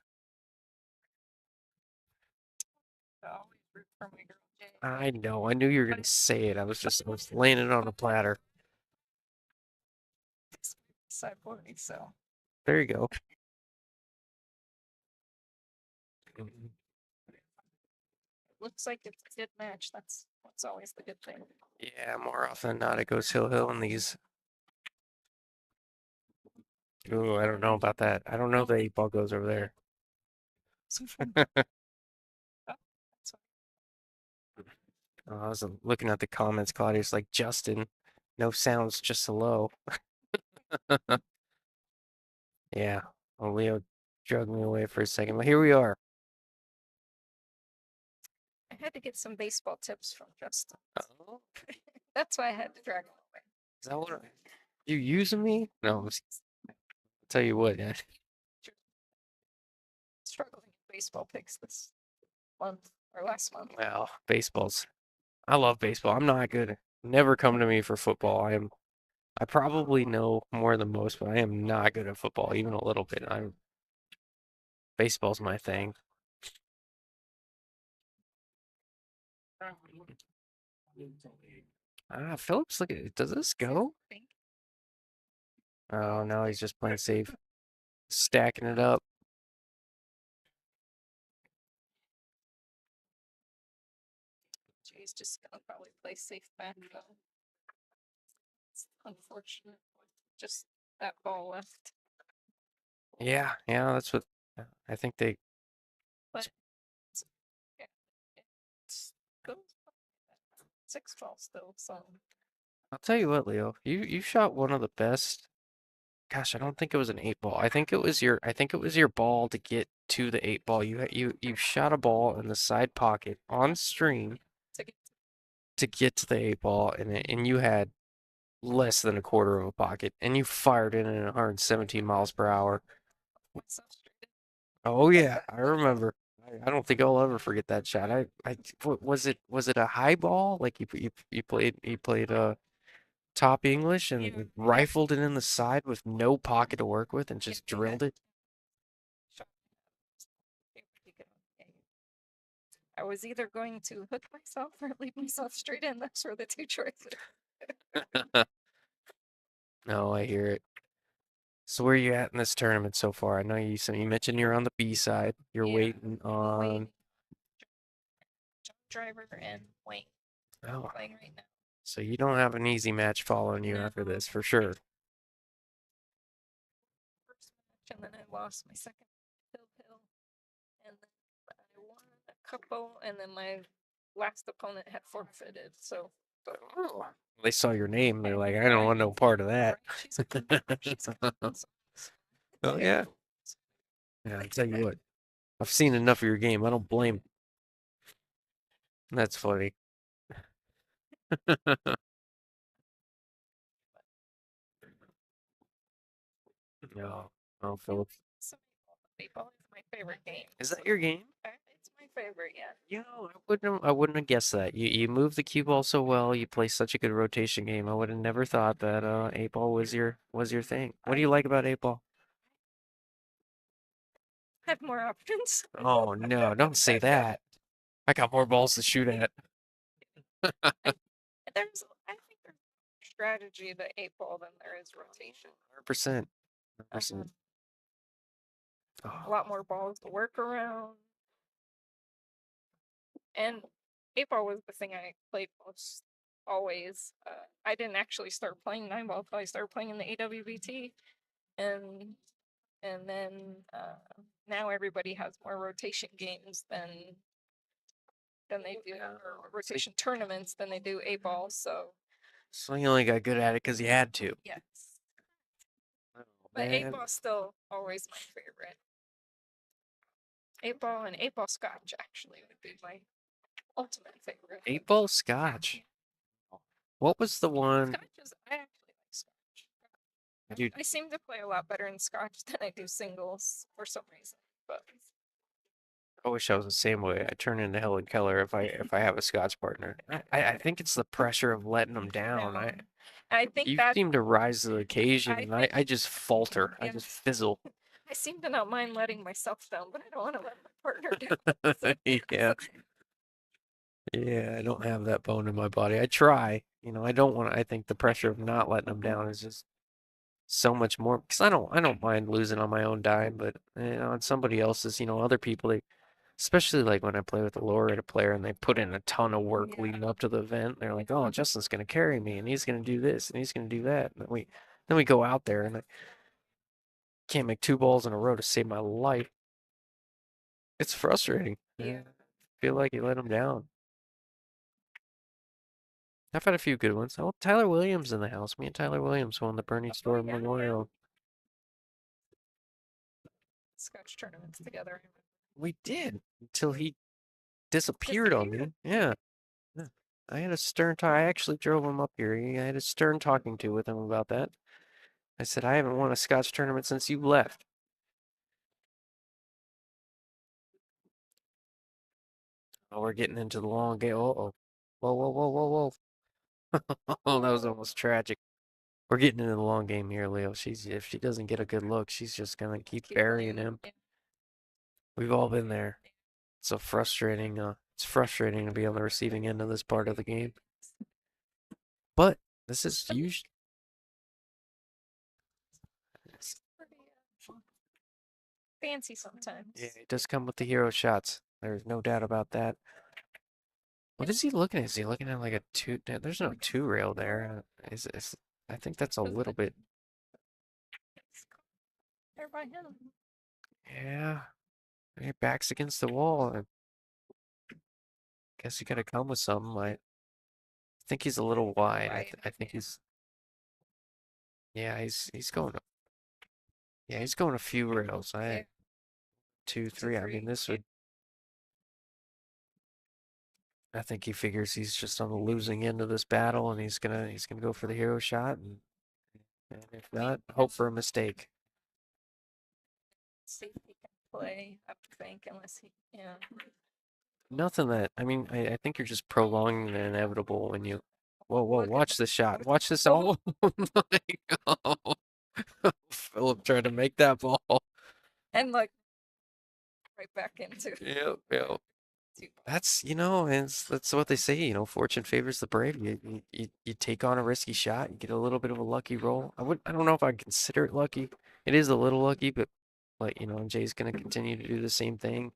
I always root for my girl Jay. I know. I knew you were gonna say it. I was laying it on a platter. Side boy, so There you go. looks like it's a good match. That's always the good thing. Yeah, more often than not, it goes hill in these. Ooh, I don't know about that. I don't know if the 8 ball goes over there. So fun. Oh, that's what- I was looking at the comments. Claudia's like, Justin, no sounds, just hello. Yeah. Well, Leo drug me away for a second, but here we are. I had to get some baseball tips from Justin. Oh, That's why I had to drag him away. is that what you using me? No, I'll tell you what. Struggling in baseball picks this month or last month. Well, I love baseball. I'm not good. Never come to me for football. I probably know more than most, but I am not good at football, even a little bit. Baseball's my thing. Phillips, look at it. Does this go? Oh, no, he's just playing safe. Stacking it up. Jay's just gonna probably play safe back though. It's unfortunate. Just that ball left. Yeah, that's what I think they. But yeah, it's goes 6 ball still, so I'll tell you what, Leo. You shot one of the best. Gosh, I don't think it was an 8 ball. I think it was your ball to get to the 8 ball. You shot a ball in the side pocket on stream to get to get to the 8 ball, and you had less than a quarter of a pocket, and you fired it at 117 miles per hour. myself straight. Oh yeah, I remember. I don't think I'll ever forget that shot. What was it? Was it a high ball? Like you played top English and Yeah. rifled it in the side with no pocket to work with and just drilled it. I was either going to hook myself or leave myself straight in. Those were the two choices. No, I hear it. So where are you at in this tournament so far? I know you mentioned you're on the B side. You're Yeah, waiting on. Wayne, John Driver, and Wayne Oh, playing right now. so you don't have an easy match following you after this for sure. First match, and then I lost my second hill, and then I won a couple, and then my last opponent had forfeited. So Oh, they saw your name. They're like, I don't want no part of that. she's Oh yeah. Yeah, I tell you what, I've seen enough of your game. I don't blame. That's funny. No, oh, Philip. Baseball is my favorite game. Is that your game? It's my favorite, yeah. You know, I wouldn't have guessed that. You move the cue ball so well. You play such a good rotation game. I would have never thought that 8 ball was your thing. What do you like about 8 ball? Have more options. Oh no, don't say that. I got more balls to shoot at. I think there's strategy to 8 ball than there is rotation. 100%. 100%. A lot more balls to work around. And 8 ball was the thing I played most always. I didn't actually start playing 9 ball until I started playing in the AWBT, and then now everybody has more rotation games than they do, or rotation tournaments than they do 8 ball. So you only got good at it because you had to. Yes, Oh, but 8 man. ball still always my favorite. 8 ball and 8 ball scotch actually would be my ultimate favorite. 8 ball scotch. What was the one? Scotch is I actually like scotch. Dude, I seem to play a lot better in scotch than I do singles for some reason. But I wish I was the same way. I turn into Helen Keller if I have a scotch partner. I think it's the pressure of letting them down. no, I think You that seem to rise to the occasion, I and think I just falter. I just yes. fizzle. I seem to not mind letting myself down, but I don't want to let my partner down. Yeah. Yeah, I don't have that bone in my body. I try. I don't want to. I think the pressure of not letting them down is just so much more because I don't mind losing on my own dime, but on somebody else's, other people they especially like when I play with a lower rated player and they put in a ton of work leading up to the event. They're like, "Oh, Justin's gonna carry me and he's gonna do this and he's gonna do that." And then we go out there and I can't make two balls in a row to save my life. It's frustrating. Yeah. Feel like you let them down. I've had a few good ones. Oh, Tyler Williams in the house. Me and Tyler Williams won the Bernie Store Yeah, Memorial. scotch tournaments together. We did until he disappeared on me. Yeah. Yeah. I had a stern talk. I actually drove him up here. I had a stern talking to with him about that. I said, I haven't won a Scotch tournament since you left. Oh, we're getting into the long game. Uh-oh. Whoa, whoa, whoa, whoa, whoa. Oh, that was almost tragic. We're getting into the long game here, Leo. If she doesn't get a good look, she's just gonna keep burying him. Yeah. We've all been there. It's frustrating to be on the receiving end of this part of the game. But this is usually Pretty fancy sometimes. yeah, it does come with the hero shots. There's no doubt about that. What is he looking at? Is he looking at like a two? There's no two rail there. I think that's a little bit. They're by him. Yeah, your back's against the wall. I guess you gotta come with something. I think he's a little wide. Right. I think yeah, he's going. Yeah, he's going a few rails. Yeah. Two, three. I mean, this would. I think he figures he's just on the losing end of this battle, and he's gonna go for the hero shot, and if not, hope for a mistake. Safety can play, I think, unless he, yeah. Nothing that I mean, I think you're just prolonging the inevitable when you. Whoa, whoa! Look at Watch this shot. Watch this. Oh my God! Philip tried to make that ball. And like right back into Yep, yep. 2 ball. That's what they say. Fortune favors the brave. You take on a risky shot. You get a little bit of a lucky roll. I don't know if I'd consider it lucky. It is a little lucky, but Jay's gonna continue to do the same thing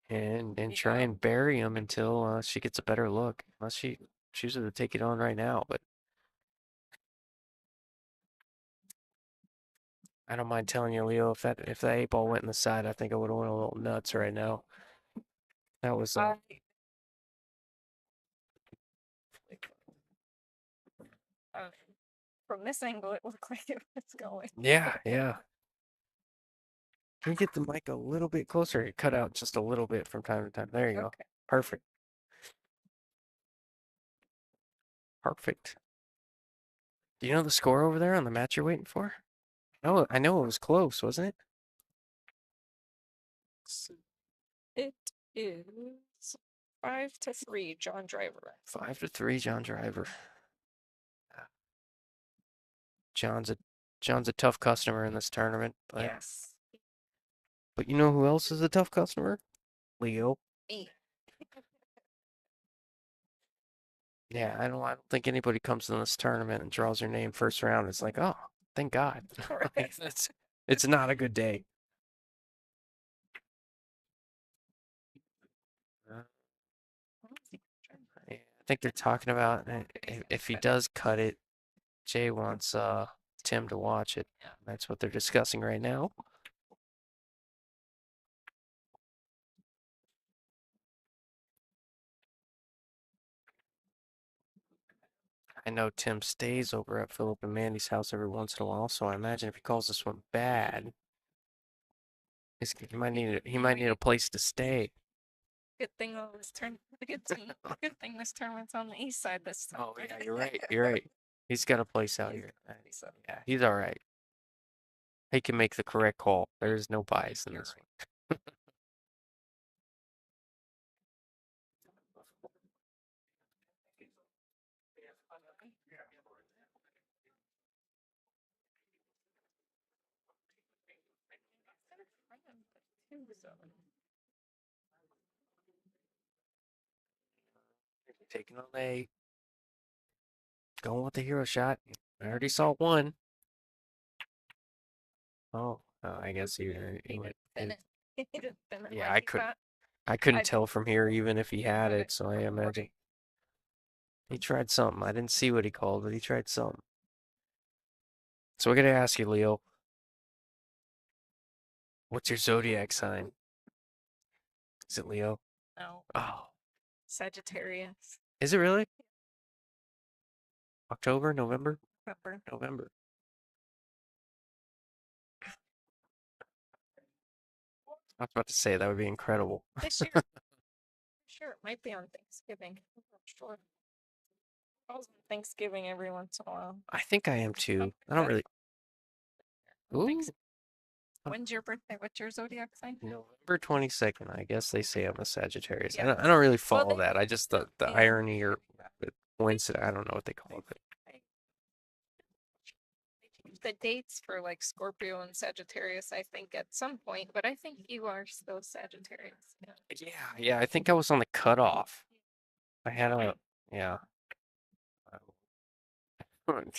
and try Yeah. and bury him until she gets a better look. Unless she chooses to take it on right now, but I don't mind telling you, Leo, if that 8 ball went in the side, I think I would have went a little nuts right now. That was I, uh, from this angle, it looked like it was going. yeah, yeah. Can you get the mic a little bit closer? Cut out just a little bit from time to time. There you go. Okay. Perfect. Perfect. Do you know the score over there on the match you're waiting for? No, I know it was close, wasn't it? It is 5-3, John Driver. 5-3, John Driver. John's a John's a tough customer in this tournament, Yes. but you know who else is a tough customer? Leo. Me. Yeah, I don't think anybody comes in this tournament and draws their name first round. It's like, oh, thank God. Right. It's not a good day. think they're talking about if he does cut it, Jay wants Tim to watch it. That's what they're discussing right now. I know Tim stays over at Philip and Mandy's house every once in a while, so I imagine if he calls this one bad, he might need a place to stay. Good thing all this turn. Good thing this tournament's on the east side this time. Oh yeah, you're right. You're right. He's got a place out here. So Yeah, he's all right. He can make the correct call. There is no bias in this one. Taking on a going with the hero shot. I already saw one. Oh, I guess he went. Yeah, I couldn't tell from here even if he had it, so I imagine he tried something. I didn't see what he called, but he tried something. So we're gonna ask you, Leo, what's your zodiac sign? Is it Leo? No, Oh, Sagittarius. is it really? October, November? Remember? November. I was about to say that would be incredible. This year, sure, it might be on Thanksgiving. I'm not sure. I was on Thanksgiving every once in a while. I think I am too. I don't really. Ooh, When's your birthday? What's your zodiac sign? November 22nd. I guess they say I'm a Sagittarius. Yeah. I don't really Well, follow that. I just the yeah. irony or the coincidence. I don't know what they call it. The dates for like Scorpio and Sagittarius, I think, at some point, but I think you are still Sagittarius. Yeah. Yeah. I think I was on the cutoff. I had a yeah.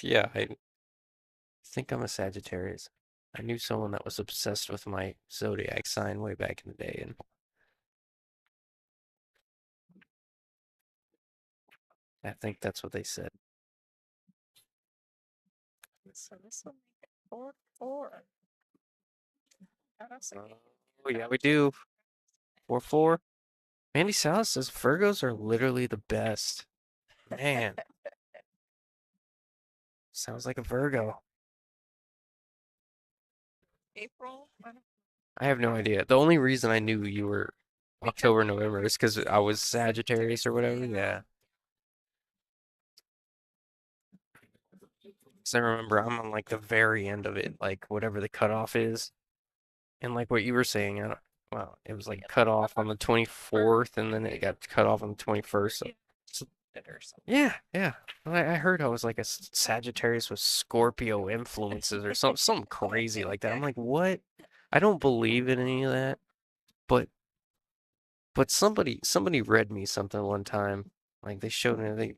Yeah, I think I'm a Sagittarius. I knew someone that was obsessed with my zodiac sign way back in the day, and I think that's what they said. So this will make it 4-4. Oh yeah, we do. 4-4. Mandy Salas says Virgos are literally the best. Man, sounds like a Virgo. April. I have no idea. The only reason I knew you were October, November is because I was Sagittarius or whatever. Yeah. Because I remember I'm on like the very end of it, like whatever the cutoff is. And like what you were saying, well, it was like cut off on the 24th and then it got cut off on the 21st. So, yeah, yeah. I heard I was like a Sagittarius with Scorpio influences or something crazy like that. I'm like, what? I don't believe in any of that. But somebody read me something one time. Like they showed me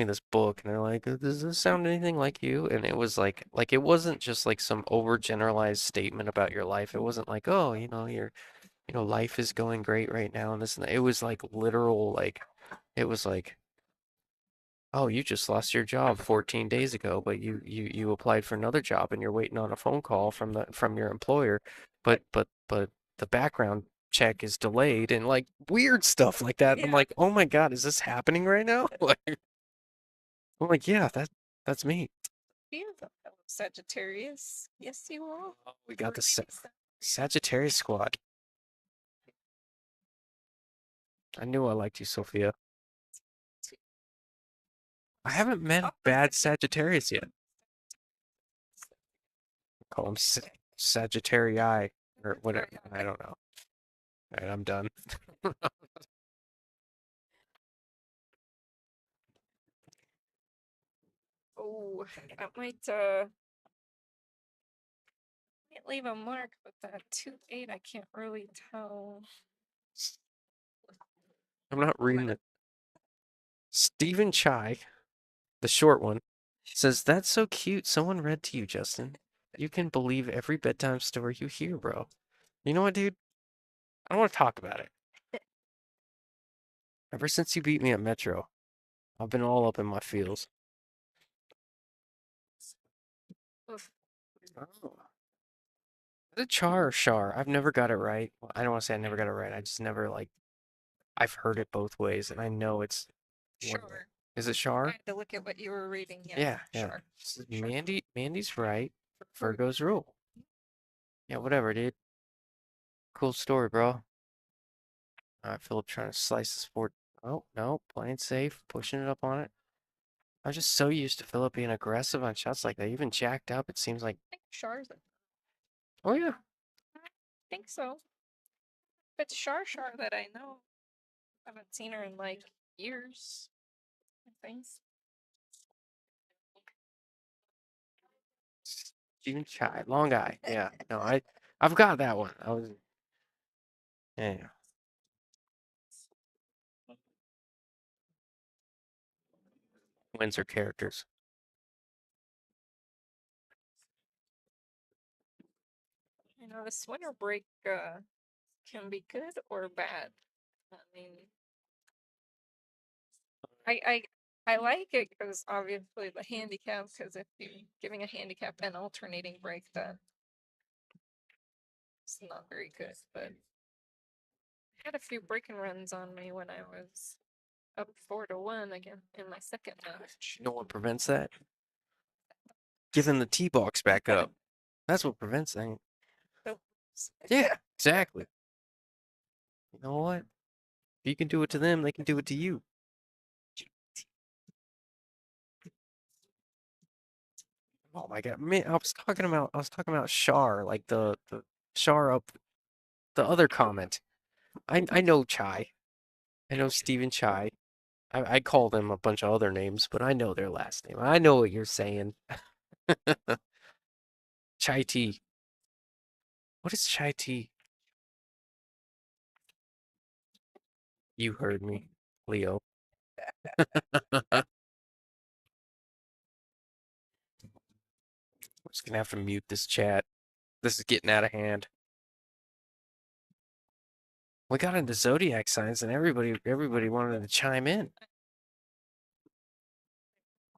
this book and they're like, does this sound anything like you? And it was like it wasn't just like some overgeneralized statement about your life. It wasn't like, oh, life is going great right now and this and that. It was like literal, like it was like, oh, you just lost your job 14 days ago, but you applied for another job and you're waiting on a phone call from your employer, but the background check is delayed and like weird stuff like that. And I'm like, oh my God, is this happening right now? Like, I'm like, yeah, that's me. Sagittarius. Yes, you are. We got the Sagittarius squad. I knew I liked you, Sophia. I haven't met a bad Sagittarius yet. Call him Sagittarii or whatever. I don't know. All right, I'm done. Oh, I might leave a mark, but that 2-8, I can't really tell. I'm not reading it. Stephen Chai, the short one, says, that's so cute. Someone read to you, Justin. You can believe every bedtime story you hear, bro. You know what, dude? I don't want to talk about it. Ever since you beat me at Metro, I've been all up in my feels. Oof. Oh. Is it Char or Shar? I've never got it right. Well, I don't want to say I never got it right. I just never like I've heard it both ways, and I know it's one way. Sure. Is it I Shar? had to look at what you were reading. Yeah, Yeah, yeah. sure. Sure. Mandy's right. Fruit. Virgo's rule. Yeah, whatever, dude. Cool story, bro. All right, Philip trying to slice this forward. Oh, no, playing safe, pushing it up on it. I'm just so used to Philip being aggressive on shots like that. Even jacked up, it seems like, I think Char's. oh yeah. I think so. But Char that I know, I haven't seen her in like years. I think. Steven Chai, long guy. Yeah, no, I've got that one. I was, yeah. Windsor characters. You know, this winter break can be good or bad. I mean, I I I like it because obviously the handicap. Because if you're giving a handicap and alternating break, that's not very good. But I had a few breaking runs on me when I was up 4-1 again in my second match. You know what prevents that? Giving the tee box back up. That's what prevents that. So, Yeah, exactly. You know what? If you can do it to them, they can do it to you. Oh my God, man! I was talking about Shar, like the Shar up the other comment. I know Chai. I know Stephen Chai. I call them a bunch of other names, but I know their last name. I know what you're saying. Chai tea. What is chai tea? You heard me, Leo. I'm just gonna have to mute this chat. This is getting out of hand. We got into zodiac signs, and everybody wanted to chime in.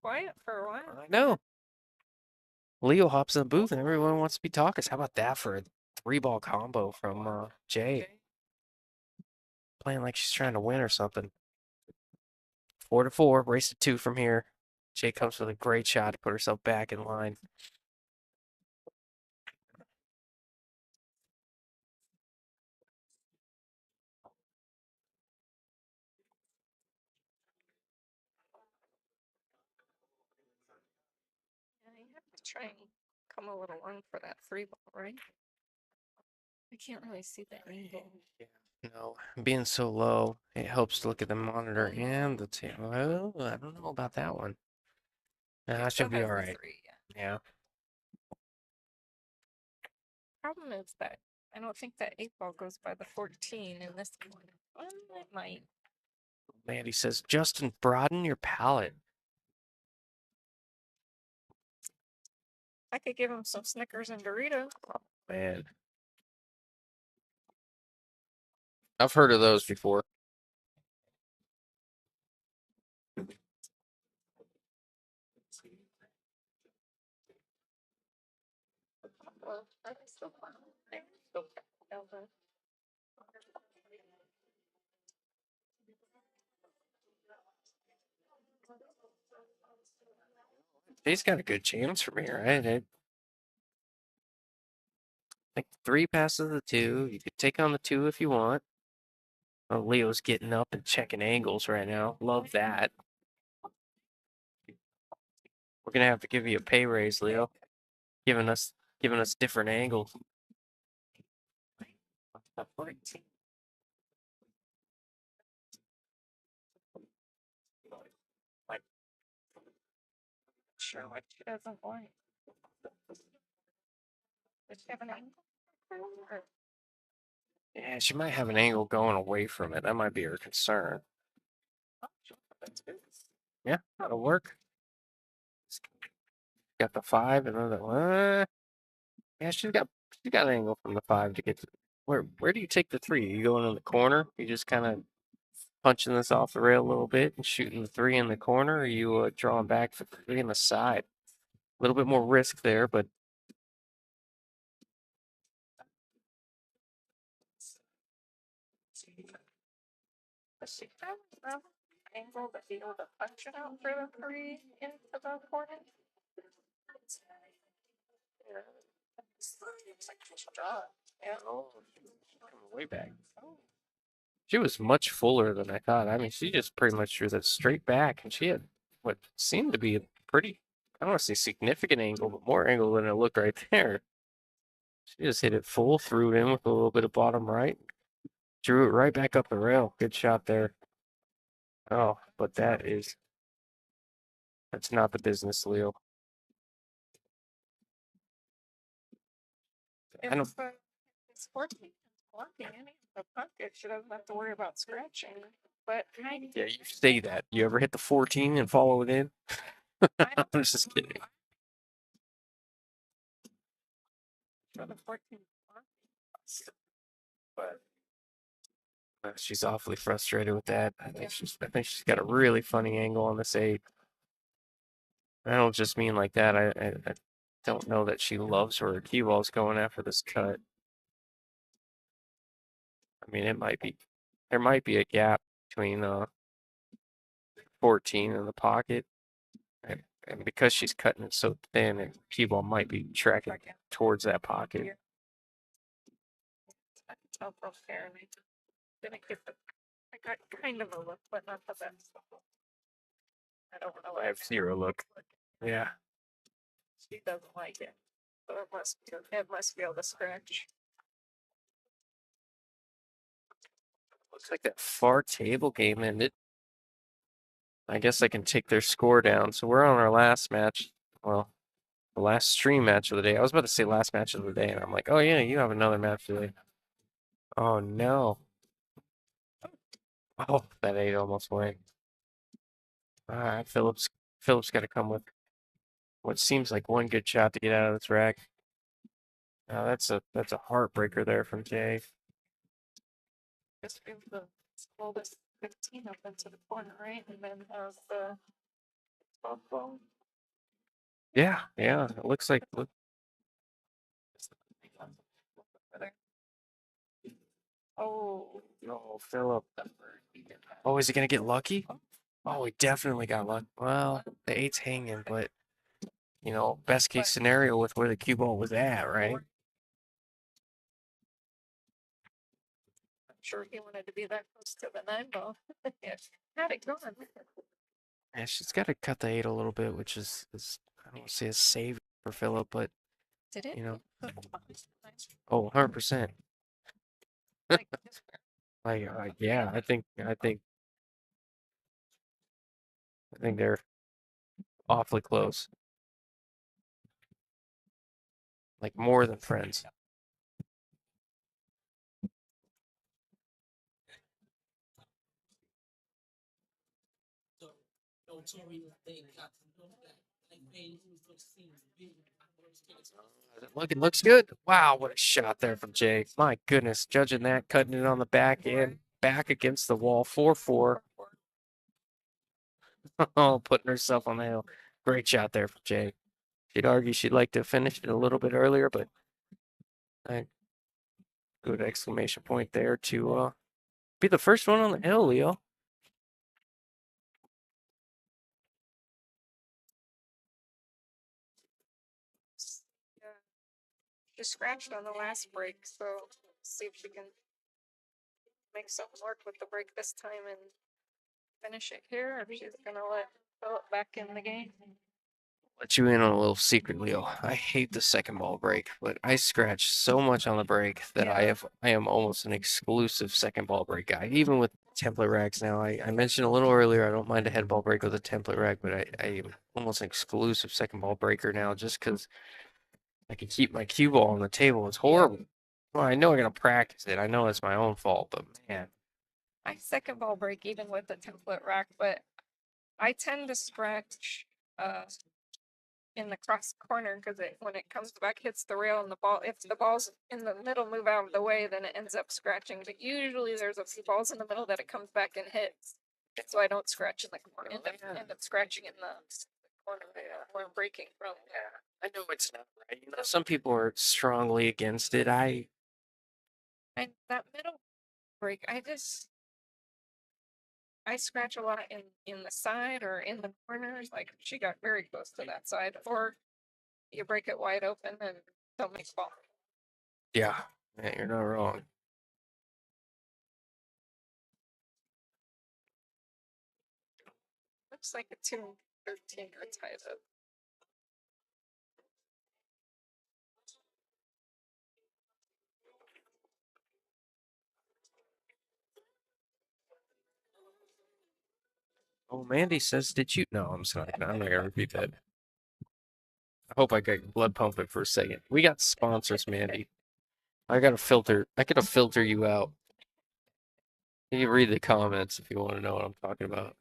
quiet for a while. I know. Leo hops in the booth, and everyone wants to be talkers. How about that for a three-ball combo from Jay? Playing like she's trying to win or something. 4-4, race to 2 from here. Jay comes with a great shot to put herself back in line. Yeah, you have to try and come a little long for that free ball, right? I can't really see the angle. Yeah. No, being so low, it helps to look at the monitor and the table. Well, I don't know about that one. Nah, that should be all right. Three, yeah. Yeah. Problem is that I don't think that 8 ball goes by the 14 in this one. Well, it might. Mandy says, Justin, broaden your palate. I could give him some Snickers and Doritos. Man. I've heard of those before. Well, I can still find them. Still Elva. He's got a good chance from here, right? Like 3 passes the 2. You could take on the 2 if you want. Oh, Leo's getting up and checking angles right now. Love that. We're gonna have to give you a pay raise, Leo. Giving us different angles. Sure what she doesn't like. Does she have an angle? Or Yeah, she might have an angle going away from it. That might be her concern. Yeah, that'll work. Got the 5 and then yeah, she's got an angle from the 5 to get to where do you take the 3? You going in the corner? You just kind of punching this off the rail a little bit and shooting the 3 in the corner, or are you drawing back for the 3 on the side? A little bit more risk there, but Does she have enough angle to be able to punch it out for the 3 into the corner? Yeah. Looks like she's drawn. Yeah. oh, coming way back. She was much fuller than I thought. I mean, she just pretty much drew that straight back, and she had what seemed to be a pretty, I don't want to say significant angle, but more angle than it looked right there. She just hit it full, threw it in with a little bit of bottom right, drew it right back up the rail. Good shot there. Oh, but that's not the business, Leo. I don't. It's working. Blocking any of the pocket. She doesn't have to worry about scratching. But Yeah, you say that. You ever hit the 14 and follow it in? I'm just kidding. for the 14 But she's awfully frustrated with that. I think she's got a really funny angle on this 8. I don't just mean like that. I don't know that she loves where her cue ball's going after this cut. I mean, there might be a gap between 14 and the pocket. And because she's cutting it so thin, and cue ball might be tracking towards that pocket. I can tell from there. Didn't get the. I got kind of a look, but not the best. I don't know. I have 0 look. Yeah. She doesn't like it. So it must be able to scratch. Looks like that far table game ended. I guess I can take their score down. So we're on our last match. Well, the last stream match of the day. I was about to say last match of the day, and I'm like, oh yeah, you have another match today. Oh no. Oh, that 8 almost went. All right, Phillips got to come with what seems like one good shot to get out of this rack. That's a heartbreaker there from Jay. Just be able to roll this 15 up into the corner, right? And then have the 12 ball. Yeah, it looks like. Oh, No, Phillip. Oh, is he gonna get lucky? Oh, he definitely got lucky. Well, the 8's hanging, but best case scenario with where the cue ball was at, right? I'm sure he wanted to be that close to the 9 ball. Yeah, had it going. Yeah, she's got to cut the 8 a little bit, which is I don't want to say a save for Phillip, but Did it? you know, hit the behind the 9? oh, 100%. Like, Yeah, I think they're awfully close, like more than friends. Looks good. Wow, what a shot there from Jay. My goodness, judging that, cutting it on the back end, back against the wall, 4-4. Oh, putting herself on the hill. Great shot there from Jay. She'd argue she'd like to finish it a little bit earlier, but good exclamation point there to be the first one on the hill, Leo. yeah. She scratched on the last break, so see if she can make something work with the break this time and finish it here, or if she's gonna let Philip back in the game. Let you in on a little secret, Leo. I hate the second ball break, but I scratch so much on the break that Yeah. I am almost an exclusive second ball break guy. Even with template racks now, I mentioned a little earlier I don't mind a head ball break with a template rack, but I am almost an exclusive second ball breaker now just because I can keep my cue ball on the table. It's horrible. Well, I know I gotta practice it. I know it's my own fault, but man, I second ball break even with the template rack, but I tend to scratch in the cross corner because when it comes back hits the rail and the ball, if the balls in the middle move out of the way, then it ends up scratching. But usually there's a few balls in the middle that it comes back and hits, so I don't scratch in the corner. End up scratching in the corner where I'm breaking from. Yeah, I know it's not right. You know, some people are strongly against it. And that middle break, I scratch a lot in the side or in the corners. Like she got very close to that side, or you break it wide open and don't make ball. Yeah, yeah, you're not wrong. Looks like a 213 or tied up. Oh, Mandy says, "Did you?" No, I'm sorry. I'm not gonna repeat that. I hope I got your blood pumping for a second. We got sponsors, Mandy. I gotta filter. I gotta filter you out. You can read the comments if you want to know what I'm talking about.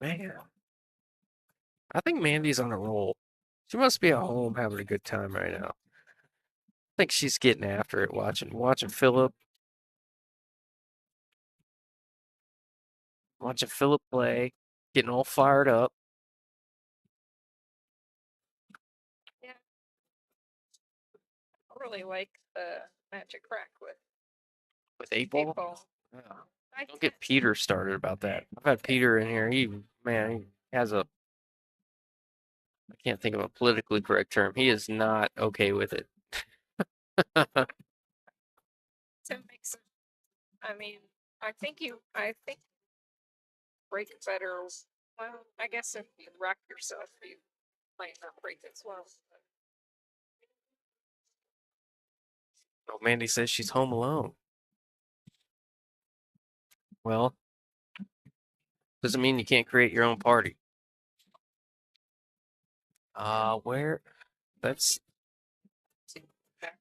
Man, I think Mandy's on a roll. She must be at home having a good time right now. I think she's getting after it, watching Philip play, getting all fired up Yeah, I really like the magic rack with eight eight ball. ball. Yeah. I Don't get Peter started about that. I've had Peter in here. He has a, I can't think of a politically correct term. He is not okay with it. Tim makes it. I mean, I think break better. Well, I guess if you rack yourself, you might not break as well. Oh, Mandy says she's home alone. Well, doesn't mean you can't create your own party. Where? That's Back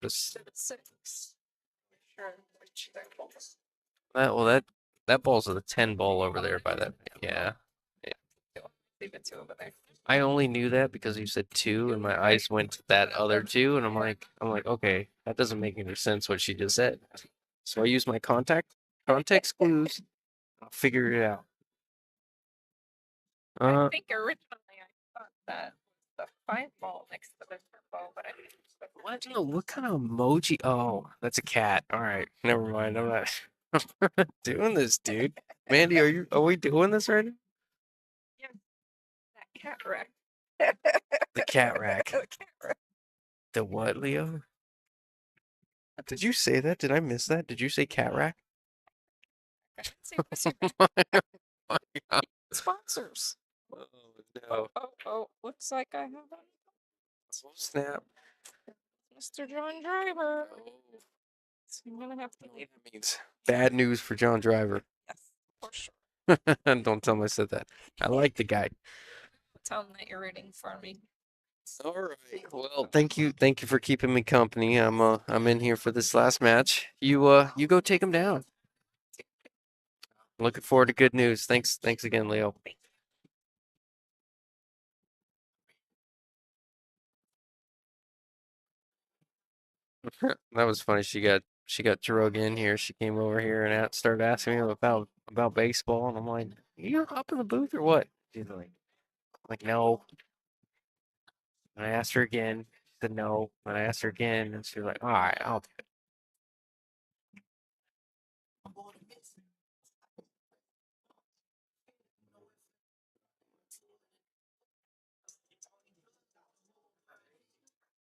this. to the six. Sure, which that falls. That ball's a 10 ball over there by that. Yeah. Yeah. Leave it to over there. I only knew that because you said two, and my eyes went to that other two, and I'm like, okay, that doesn't make any sense what she just said. So I use my context clues. I'll figure it out. I think originally I thought that was the 5 ball next to the 10 ball, but I think it's the What? 14. No, what kind of emoji? Oh, that's a cat. All right, never mind. I'm not, I'm not doing this, dude. Mandy, are we doing this right now? Yeah, that cat rack. The cat rack. The cat rack. The what, Leo? Did you say that? Did I miss that? Did you say cat rack? I didn't say pussy Oh rack. my God. Sponsors. Oh no. Looks like I have a Oh snap. Mr. John Driver. Oh, So I'm gonna have to. that means bad news for John Driver. Yes, for sure. Don't tell him I said that. I like the guy. Tell him that you're rooting for me. All right. Well, thank you for keeping me company. I'm in here for this last match. You go take him down. Looking forward to good news. Thanks again, Leo. That was funny. She got drug in here. She came over here and started asking me about baseball, and I'm like, "You up in the booth or what?" She's like no. And I asked her again. She said no. And I asked her again, and she was like, "All right, I'll do it."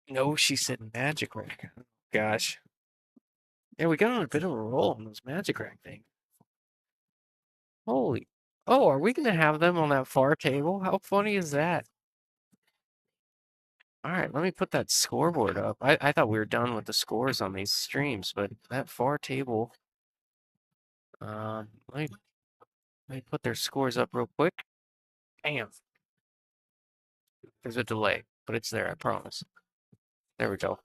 No, she said magic rack. Gosh. Yeah, we got on a bit of a roll on those magic rack thing. Holy. Oh, are we gonna have them on that far table? How funny is that? All right, let me put that scoreboard up. I thought we were done with the scores on these streams, but that far table. Let me put their scores up real quick. Damn, there's a delay, but it's there, I promise. There we go.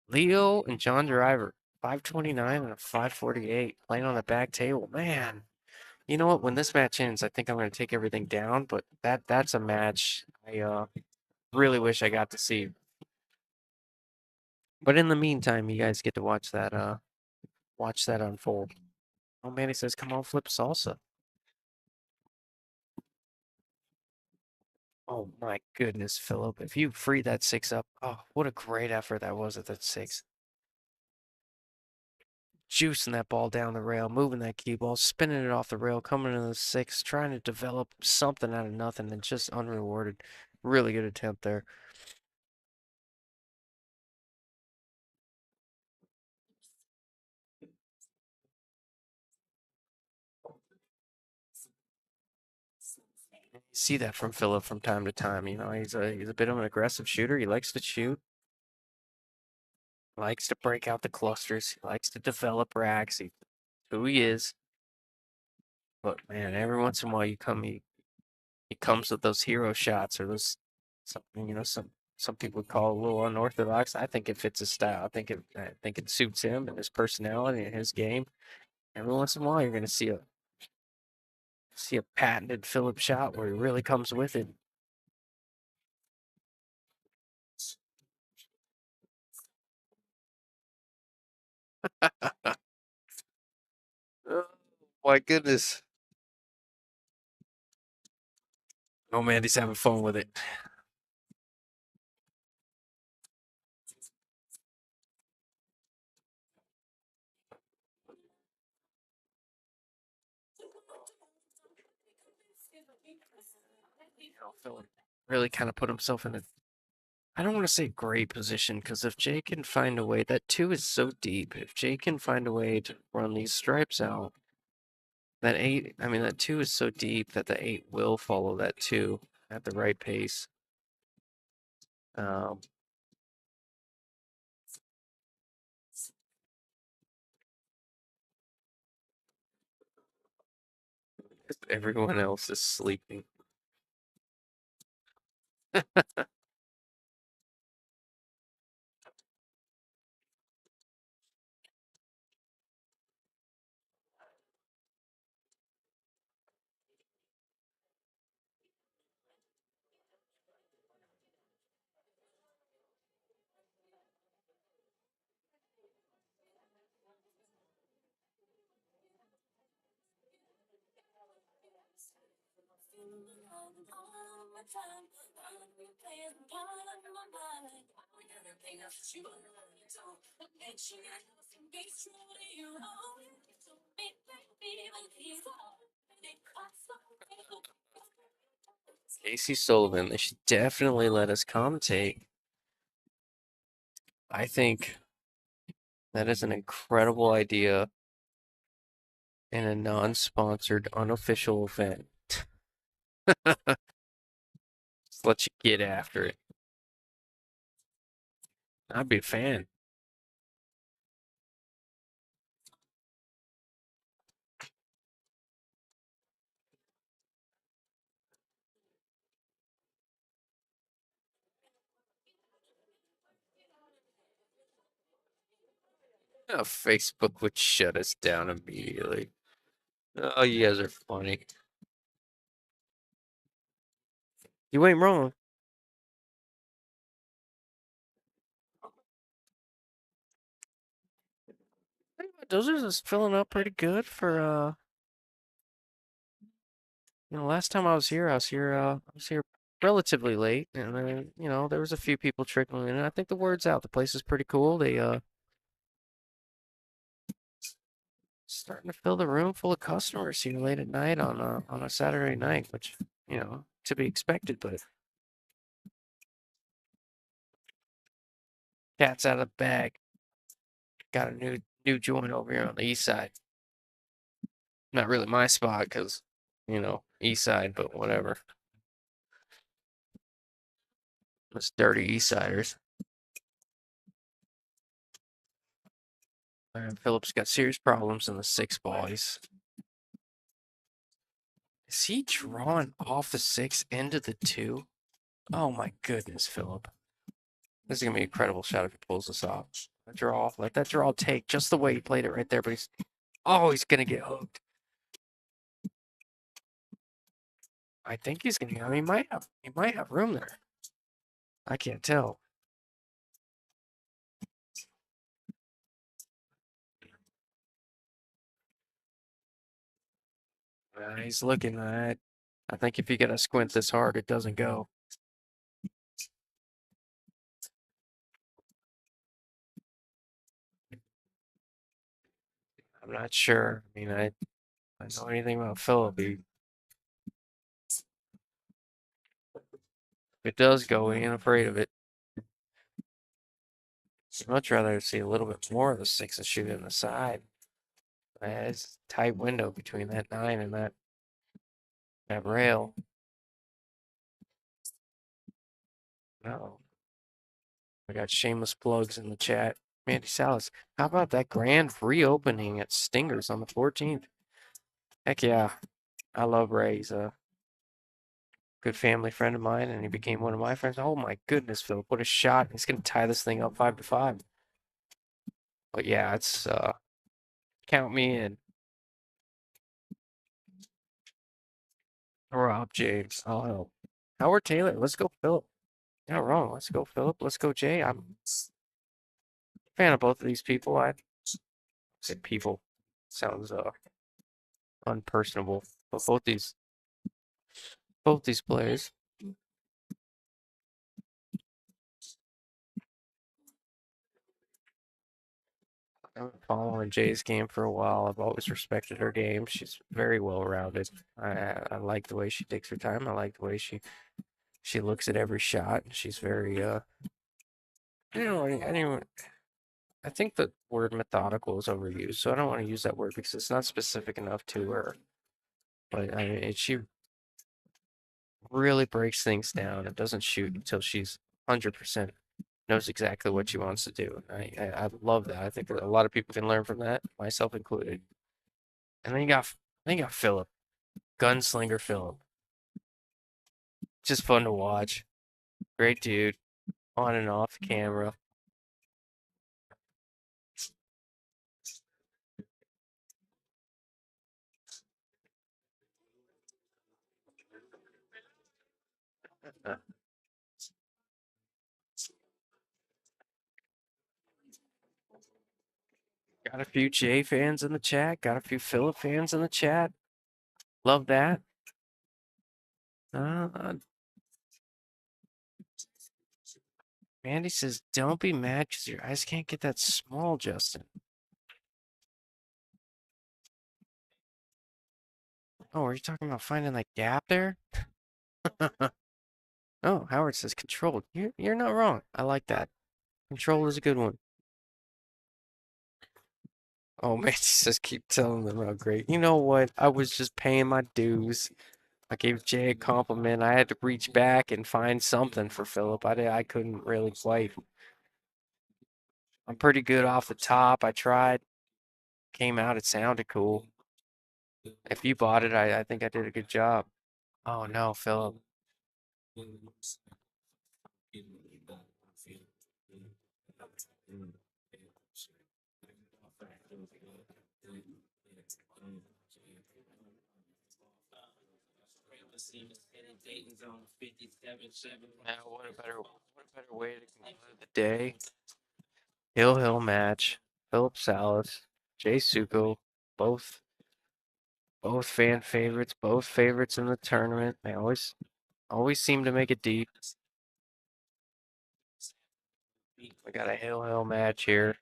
Leo and John Driver. 529 and a 548 playing on the back table. Man, you know what? When this match ends, I think I'm going to take everything down, but that's a match I really wish I got to see. But in the meantime, you guys get to watch that unfold. Oh man, he says, "Come on, flip salsa." Oh my goodness, Philip. If you free that six up, oh, what a great effort that was at that six. Juicing that ball down the rail, moving that key ball, spinning it off the rail, coming into the six, trying to develop something out of nothing and just unrewarded. Really good attempt there. You see that from Philip from time to time. You know, he's a bit of an aggressive shooter. He likes to shoot, likes to break out the clusters, he likes to develop racks. He's who he is. But man, every once in a while he comes with those hero shots or those something, some people would call a little unorthodox. I think it fits his style. I think it suits him and his personality and his game. Every once in a while you're gonna see a patented Philip shot where he really comes with it. Oh my goodness. Oh man, he's having fun with it. Philip really kind of put himself in a I don't want to say great position because if Jay can find a way, that two is so deep. If Jay can find a way to run these stripes out, that eight, I mean, that two is so deep that the eight will follow that two at the right pace. Um, Everyone else is sleeping. Casey Sullivan, they should definitely let us commentate. I think that is an incredible idea in a non-sponsored, unofficial event. Just let you get after it. I'd be a fan. Oh, Facebook would shut us down immediately. Oh, you guys are funny. You ain't wrong. Dozer is filling up pretty good for last time I was here relatively late, and then there was a few people trickling in, and I think the word's out. The place is pretty cool. They starting to fill the room full of customers here late at night on a Saturday night, which to be expected, but cat's out of the bag. Got a new joint over here on the east side. Not really my spot because east side, but whatever. Us dirty east siders. Phillips got serious problems in the six ball. Is he drawing off the six into the two? Oh my goodness, Philip. This is gonna be an incredible shot if he pulls this off. Draw. Let that draw take just the way he played it right there. But he's gonna get hooked. I think he's gonna. I mean, he might have room there. I can't tell. He's looking at. I think if you get a squint this hard, it doesn't go. I'm not sure. I mean, I know anything about Philip. If it does go, he ain't afraid of it. I'd much rather see a little bit more of the six and shoot in the side. It's a tight window between that nine and that rail. No. I got shameless plugs in the chat. Mandy Salas, how about that grand reopening at Stingers on the 14th? Heck yeah. I love Ray. He's a good family friend of mine, and he became one of my friends. Oh my goodness, Philip, what a shot. He's going to tie this thing up 5-5. But yeah, it's, count me in. Rob James, I'll help. Howard Taylor, let's go, Philip. Not wrong. Let's go, Philip. Let's go, Jay. I'm a fan of both of these people. I say people sounds unpersonable, but both these players. I've been following Jay's game for a while. I've always respected her game. She's very well rounded. I like the way she takes her time. I like the way she looks at every shot. She's very I think the word methodical is overused, so I don't want to use that word because it's not specific enough to her. But I mean, she really breaks things down and doesn't shoot until she's 100% knows exactly what she wants to do. I love that. I think that a lot of people can learn from that, myself included. And then you got Philip, Gunslinger Philip. Just fun to watch. Great dude, on and off the camera. Uh, got a few Jay fans in the chat. Got a few Philip fans in the chat. Love that. Uh, Mandy says, "Don't be mad because your eyes can't get that small, Justin." Oh, are you talking about finding that gap there? Oh, Howard says controlled. You're not wrong. I like that. Control is a good one. Oh, Mandy says keep telling them how great. You know what? I was just paying my dues. I gave Jay a compliment. I had to reach back and find something for Philip. I couldn't really quite. I'm pretty good off the top. I tried. Came out. It sounded cool. If you bought it, I think I did a good job. Oh no, Philip. Yeah, what a better way to conclude the day. Hill match. Philip Salas, Jay Suko, both fan favorites, both favorites in the tournament. They always seem to make it deep. We got a Hill match here.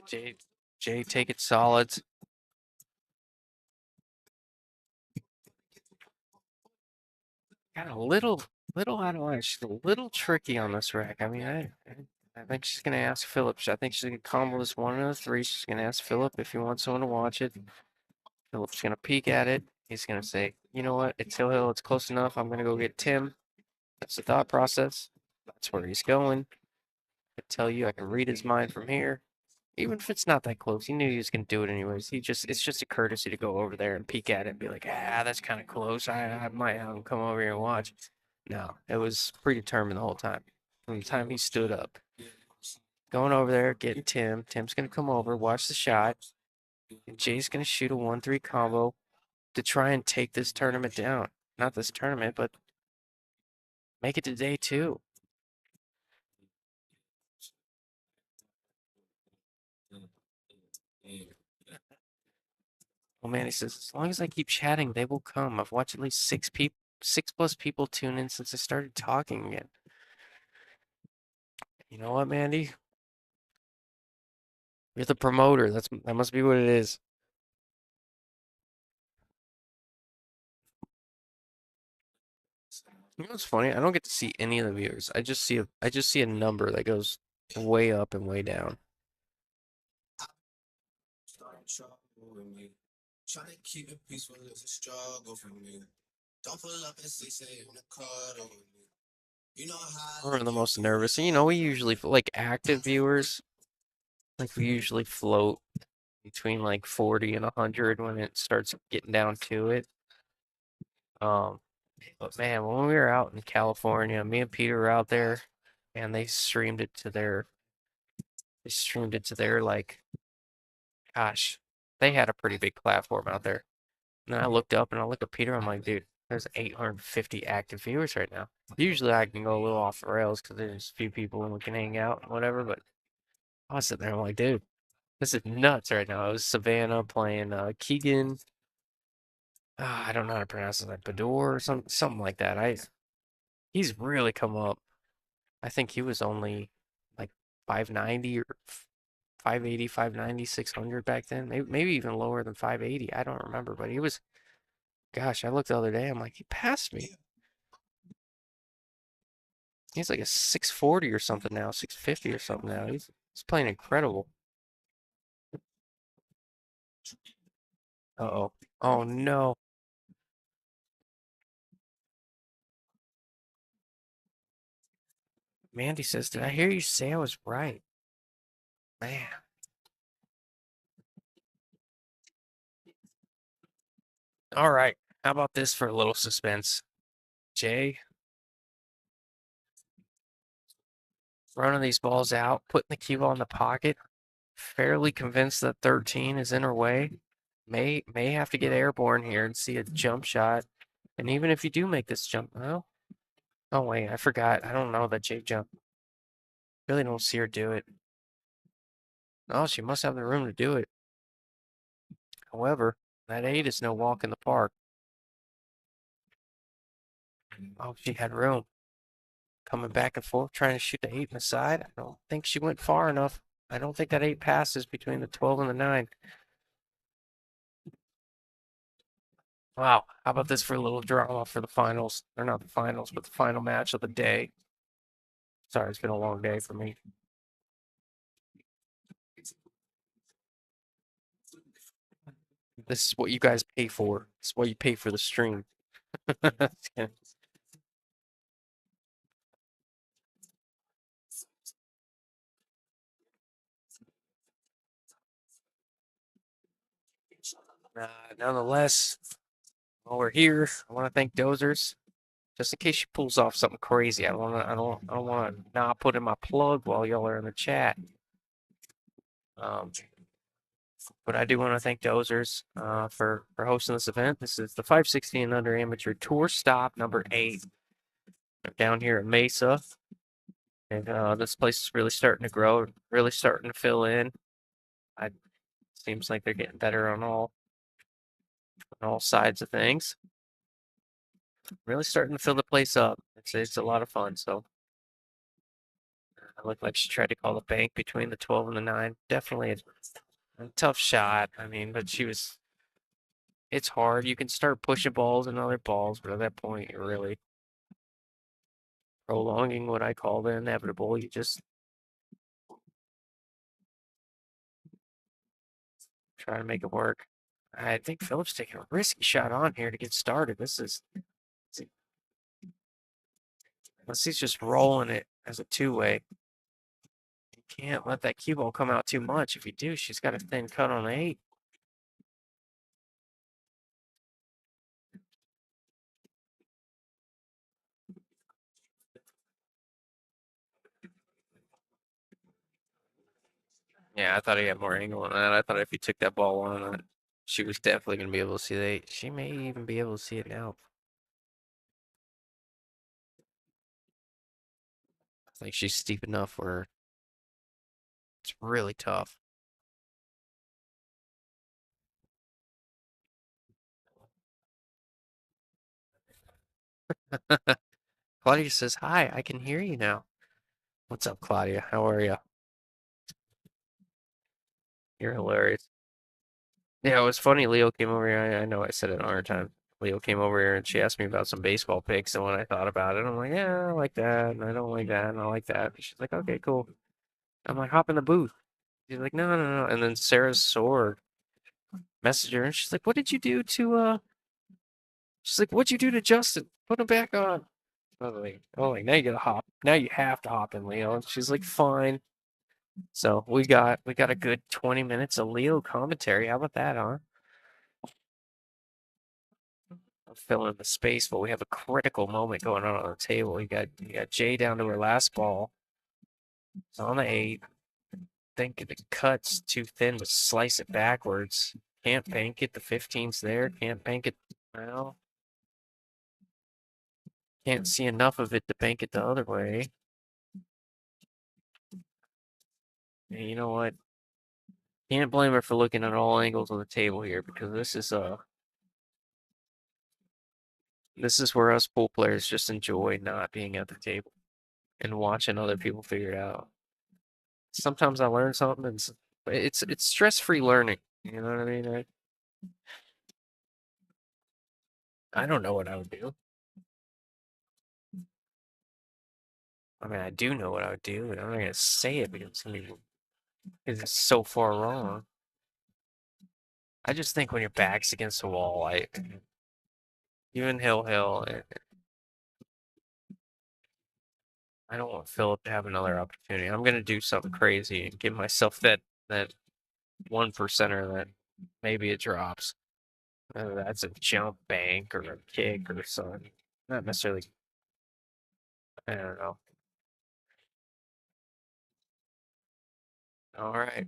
Jay, Jay, take it solids. Got a little out of line. She's a little tricky on this rack. I mean, I think she's gonna ask Philip. I think she's gonna combo this 1 out of 3. She's gonna ask Philip if he wants someone to watch it. Philip's gonna peek at it. He's gonna say, you know what? It's Hill. It's close enough. I'm gonna go get Tim. That's the thought process. That's where he's going. I tell you, I can read his mind from here. Even if it's not that close, he knew he was gonna do it anyways. It's just a courtesy to go over there and peek at it and be like, that's kind of close. I might have him come over here and watch. No, it was predetermined the whole time. From the time he stood up, going over there, getting Tim. Tim's gonna come over, watch the shot, and Jay's gonna shoot a 1-3 combo to try and take this tournament down. Not this tournament, but make it to day 2. Well, man, he says, as long as I keep chatting, they will come. I've watched at least 6+ people tune in since I started talking again. You know what, Mandy? You're the promoter. That must be what it is. You know what's funny? I don't get to see any of the viewers. I just see a number that goes way up and way down. We're the most nervous. And, we usually like active viewers. Like we usually float between like 40 and 100 when it starts getting down to it. Um, but man, when we were out in California, me and Peter were out there, and they streamed it to their like, gosh, they had a pretty big platform out there. And then I looked up and I looked at Peter. I'm like, dude, there's 850 active viewers right now. Usually I can go a little off the rails because there's a few people and we can hang out and whatever. But I was sitting there, I'm like, dude, this is nuts right now. It was Savannah playing Keegan. I don't know how to pronounce it, like Bador or something like that. He's really come up. I think he was only like 590 or 580, 590, 600 back then. Maybe even lower than 580. I don't remember, but he was. Gosh, I looked the other day. I'm like, he passed me. He's like a 640 or something now, 650 or something now. He's playing incredible. Uh-oh. Oh no. Mandy says, did I hear you say I was right? Man. All right. How about this for a little suspense? Jay, running these balls out, putting the cue ball in the pocket, fairly convinced that 13 is in her way. May have to get airborne here and see a jump shot. And even if you do make this jump, oh wait, I forgot. I don't know that Jay jump. Really don't see her do it. Oh, she must have the room to do it. However, that 8 is no walk in the park. Oh, she had room. Coming back and forth, trying to shoot the 8 in the side. I don't think she went far enough. I don't think that 8 passes between the 12 and the 9. Wow, how about this for a little drama for the finals? Or not the finals, but the final match of the day. Sorry, it's been a long day for me. This is what you guys pay for. This is what you pay for the stream. Nonetheless, while we're here, I want to thank Dozers. Just in case she pulls off something crazy, I don't want to not put in my plug while y'all are in the chat. Um, but I do want to thank Dozers for hosting this event. This is the 560 and under amateur tour stop number 8 down here at Mesa, and this place is really starting to grow, really starting to fill in. I seems like they're getting better on all sides of things. Really starting to fill the place up. It's a lot of fun. So It looked like she tried to call the bank between the 12 and the 9. Definitely a tough shot. I mean, but she was. It's hard. You can start pushing balls and other balls, but at that point, you're really prolonging what I call the inevitable. You just try to make it work. I think Phillips taking a risky shot on here to get started. This is. Unless he's just rolling it as a two-way. You can't let that cue ball come out too much. If you do, she's got a thin cut on the 8. Yeah, I thought he had more angle on that. I thought if he took that ball on it, she was definitely going to be able to see the 8. She may even be able to see it now. I think she's steep enough where it's really tough. Claudia says, "Hi, I can hear you now." What's up, Claudia? How are you? You're hilarious. Yeah, it was funny. Leo came over here. I know I said it 100 times. Leo came over here and she asked me about some baseball picks. And when I thought about it, I'm like, yeah, I like that. And I don't like that. And I like that. And she's like, okay, cool. I'm like, hop in the booth. She's like, no, no, no. And then Sarah's sword messaged her and she's like, what did you do to, she's like, what'd you do to Justin? Put him back on. I was like, oh, like, now you gotta hop. Now you have to hop in, Leo. And she's like, fine. So we got a good 20 minutes of Leo commentary. How about that, huh? Fill in the space, but we have a critical moment going on the table. You got Jay down to her last ball. It's on the 8. Think the cut's too thin to slice it backwards. Can't bank it. The 15's there. Can't bank it. Well, can't see enough of it to bank it the other way. And you know what? Can't blame her for looking at all angles of the table here because this is where us pool players just enjoy not being at the table and watching other people figure it out. Sometimes I learn something and it's stress-free learning. You know what I mean? I don't know what I would do. I mean, I do know what I would do, but I'm not gonna say it because it's so far wrong. I just think when your back's against the wall, even Hill, I don't want Philip to have another opportunity. I'm gonna do something crazy and give myself that 1%er that maybe it drops. Whether that's a jump bank or a kick or something. Not necessarily. I don't know. All right.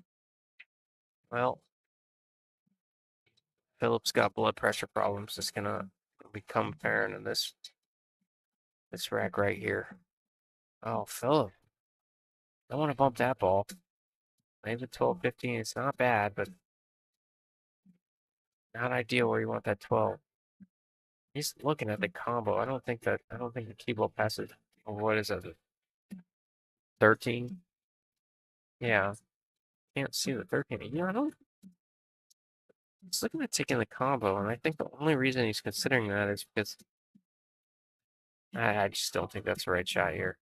Well, Philip's got blood pressure problems. It's gonna become apparent in this rack right here. Oh, Philip, I want to bump that ball. Maybe 12, 15. It's not bad, but not ideal where you want that 12. He's looking at the combo. I don't think the key ball passes. Oh, what is it? 13? Yeah, can't see the 13. You know, I don't. He's looking at taking the combo, and I think the only reason he's considering that is because I just don't think that's the right shot here.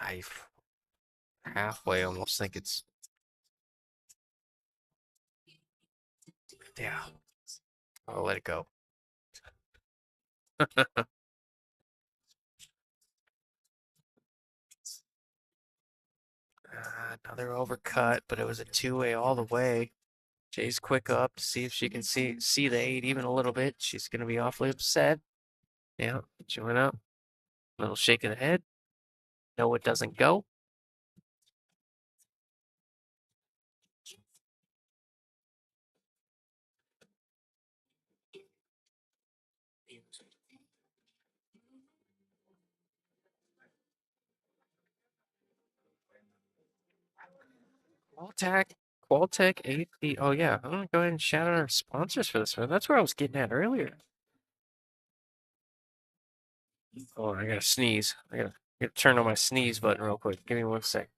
I halfway almost think it's yeah. I'll let it go. Another overcut, but it was a two-way all the way. Jay's quick up to see if she can see the 8 even a little bit. She's gonna be awfully upset. Yeah, she went up. Little shake of the head. No, it doesn't go. Qualtech, Qualtech 8. Oh yeah, I'm gonna go ahead and shout out our sponsors for this one. That's where I was getting at earlier. Oh, I gotta sneeze. I gotta turn on my sneeze button real quick. Give me 1 sec.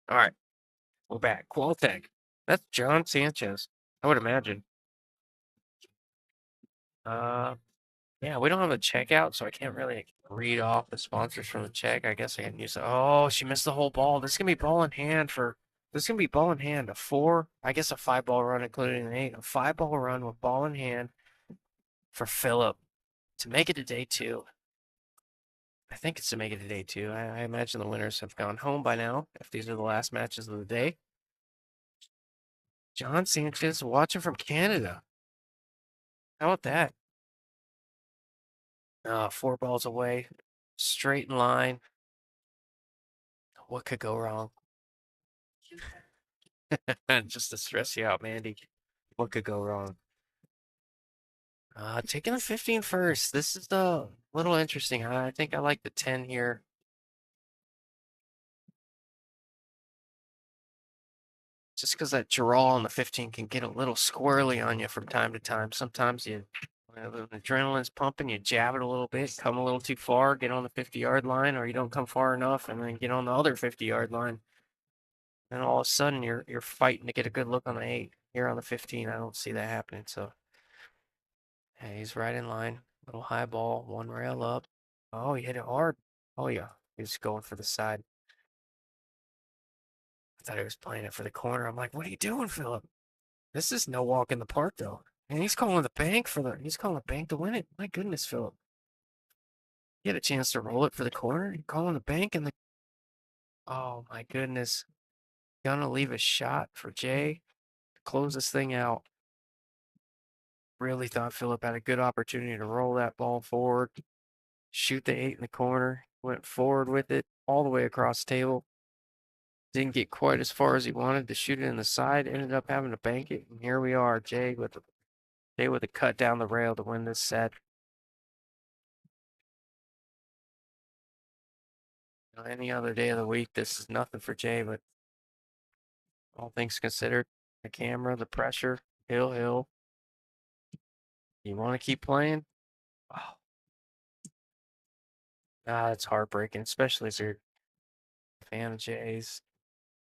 All right, we're back. Qualtech. That's John Sanchez. I would imagine. Uh, yeah, we don't have a checkout, so I can't really read off the sponsors from the check. I guess I can use. Oh, she missed the whole ball. This is gonna be ball in hand for. This is gonna be ball in hand. A four, I guess a 5 ball run, including an eight. A 5 ball run with ball in hand for Philip to make it to day two. I think it's to make it to day two. I imagine the winners have gone home by now, if these are the last matches of the day. John Sanchez watching from Canada. How about that? 4 balls away, straight in line. What could go wrong? Just to stress you out, Mandy. What could go wrong? Taking the 15 first. This is the little interesting. I think I like the 10 here. Just because that draw on the 15 can get a little squirrely on you from time to time. Sometimes the adrenaline's pumping, you jab it a little bit, come a little too far, get on the 50-yard line, or you don't come far enough and then get on the other 50-yard line. And all of a sudden you're fighting to get a good look on the 8. Here on the 15, I don't see that happening. So hey, he's right in line. Little high ball, one rail up. Oh, he hit it hard. Oh yeah, he's going for the side. I thought he was playing it for the corner. I'm like, what are you doing, Philip? This is no walk in the park though. And he's calling the bank to win it. My goodness, Philip. He had a chance to roll it for the corner. He calling the bank and the oh my goodness. Gonna leave a shot for Jay to close this thing out. Really thought Philip had a good opportunity to roll that ball forward, shoot the 8 in the corner. Went forward with it all the way across the table. Didn't get quite as far as he wanted to shoot it in the side. Ended up having to bank it. And here we are, Jay with a cut down the rail to win this set. Any other day of the week, this is nothing for Jay, but all things considered, the camera, the pressure, hill. You want to keep playing? Oh, it's heartbreaking, especially if you're a fan of Jay's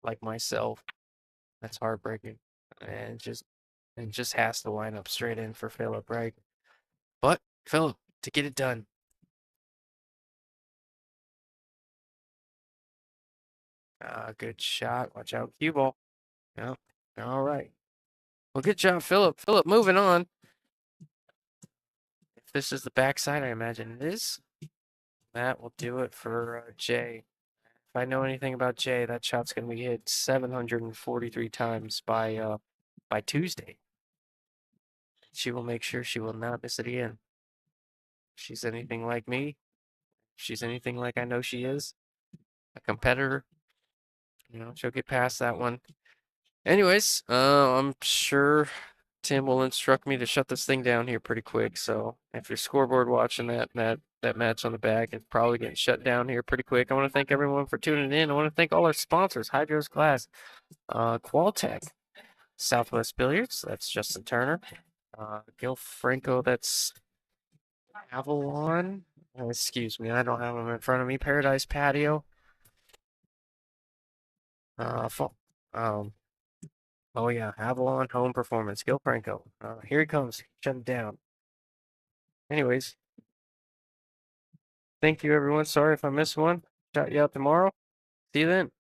like myself. That's heartbreaking. And it just has to line up straight in for Philip, right? But Philip, to get it done. Good shot. Watch out, cue ball. Yep. All right. Well, good job, Philip. Philip, moving on. If this is the backside, I imagine it is. That will do it for Jay. If I know anything about Jay, that shot's gonna be hit 743 times by Tuesday. She will make sure she will not miss it again. If she's anything like me, if she's anything like I know she is, a competitor, she'll get past that one. Anyways, I'm sure Tim will instruct me to shut this thing down here pretty quick. So if you're scoreboard watching that match on the back, it's probably getting shut down here pretty quick. I want to thank everyone for tuning in. I want to thank all our sponsors: Hydro's Glass, Qualtech, Southwest Billiards. That's Justin Turner. Gil Franco. That's Avalon. Excuse me, I don't have them in front of me. Paradise Patio. Uh, um, Oh yeah, Avalon Home Performance, Gil Franco. Here he comes. Shut it down. Anyways, thank you everyone. Sorry if I missed one. Shout you out tomorrow. See you then.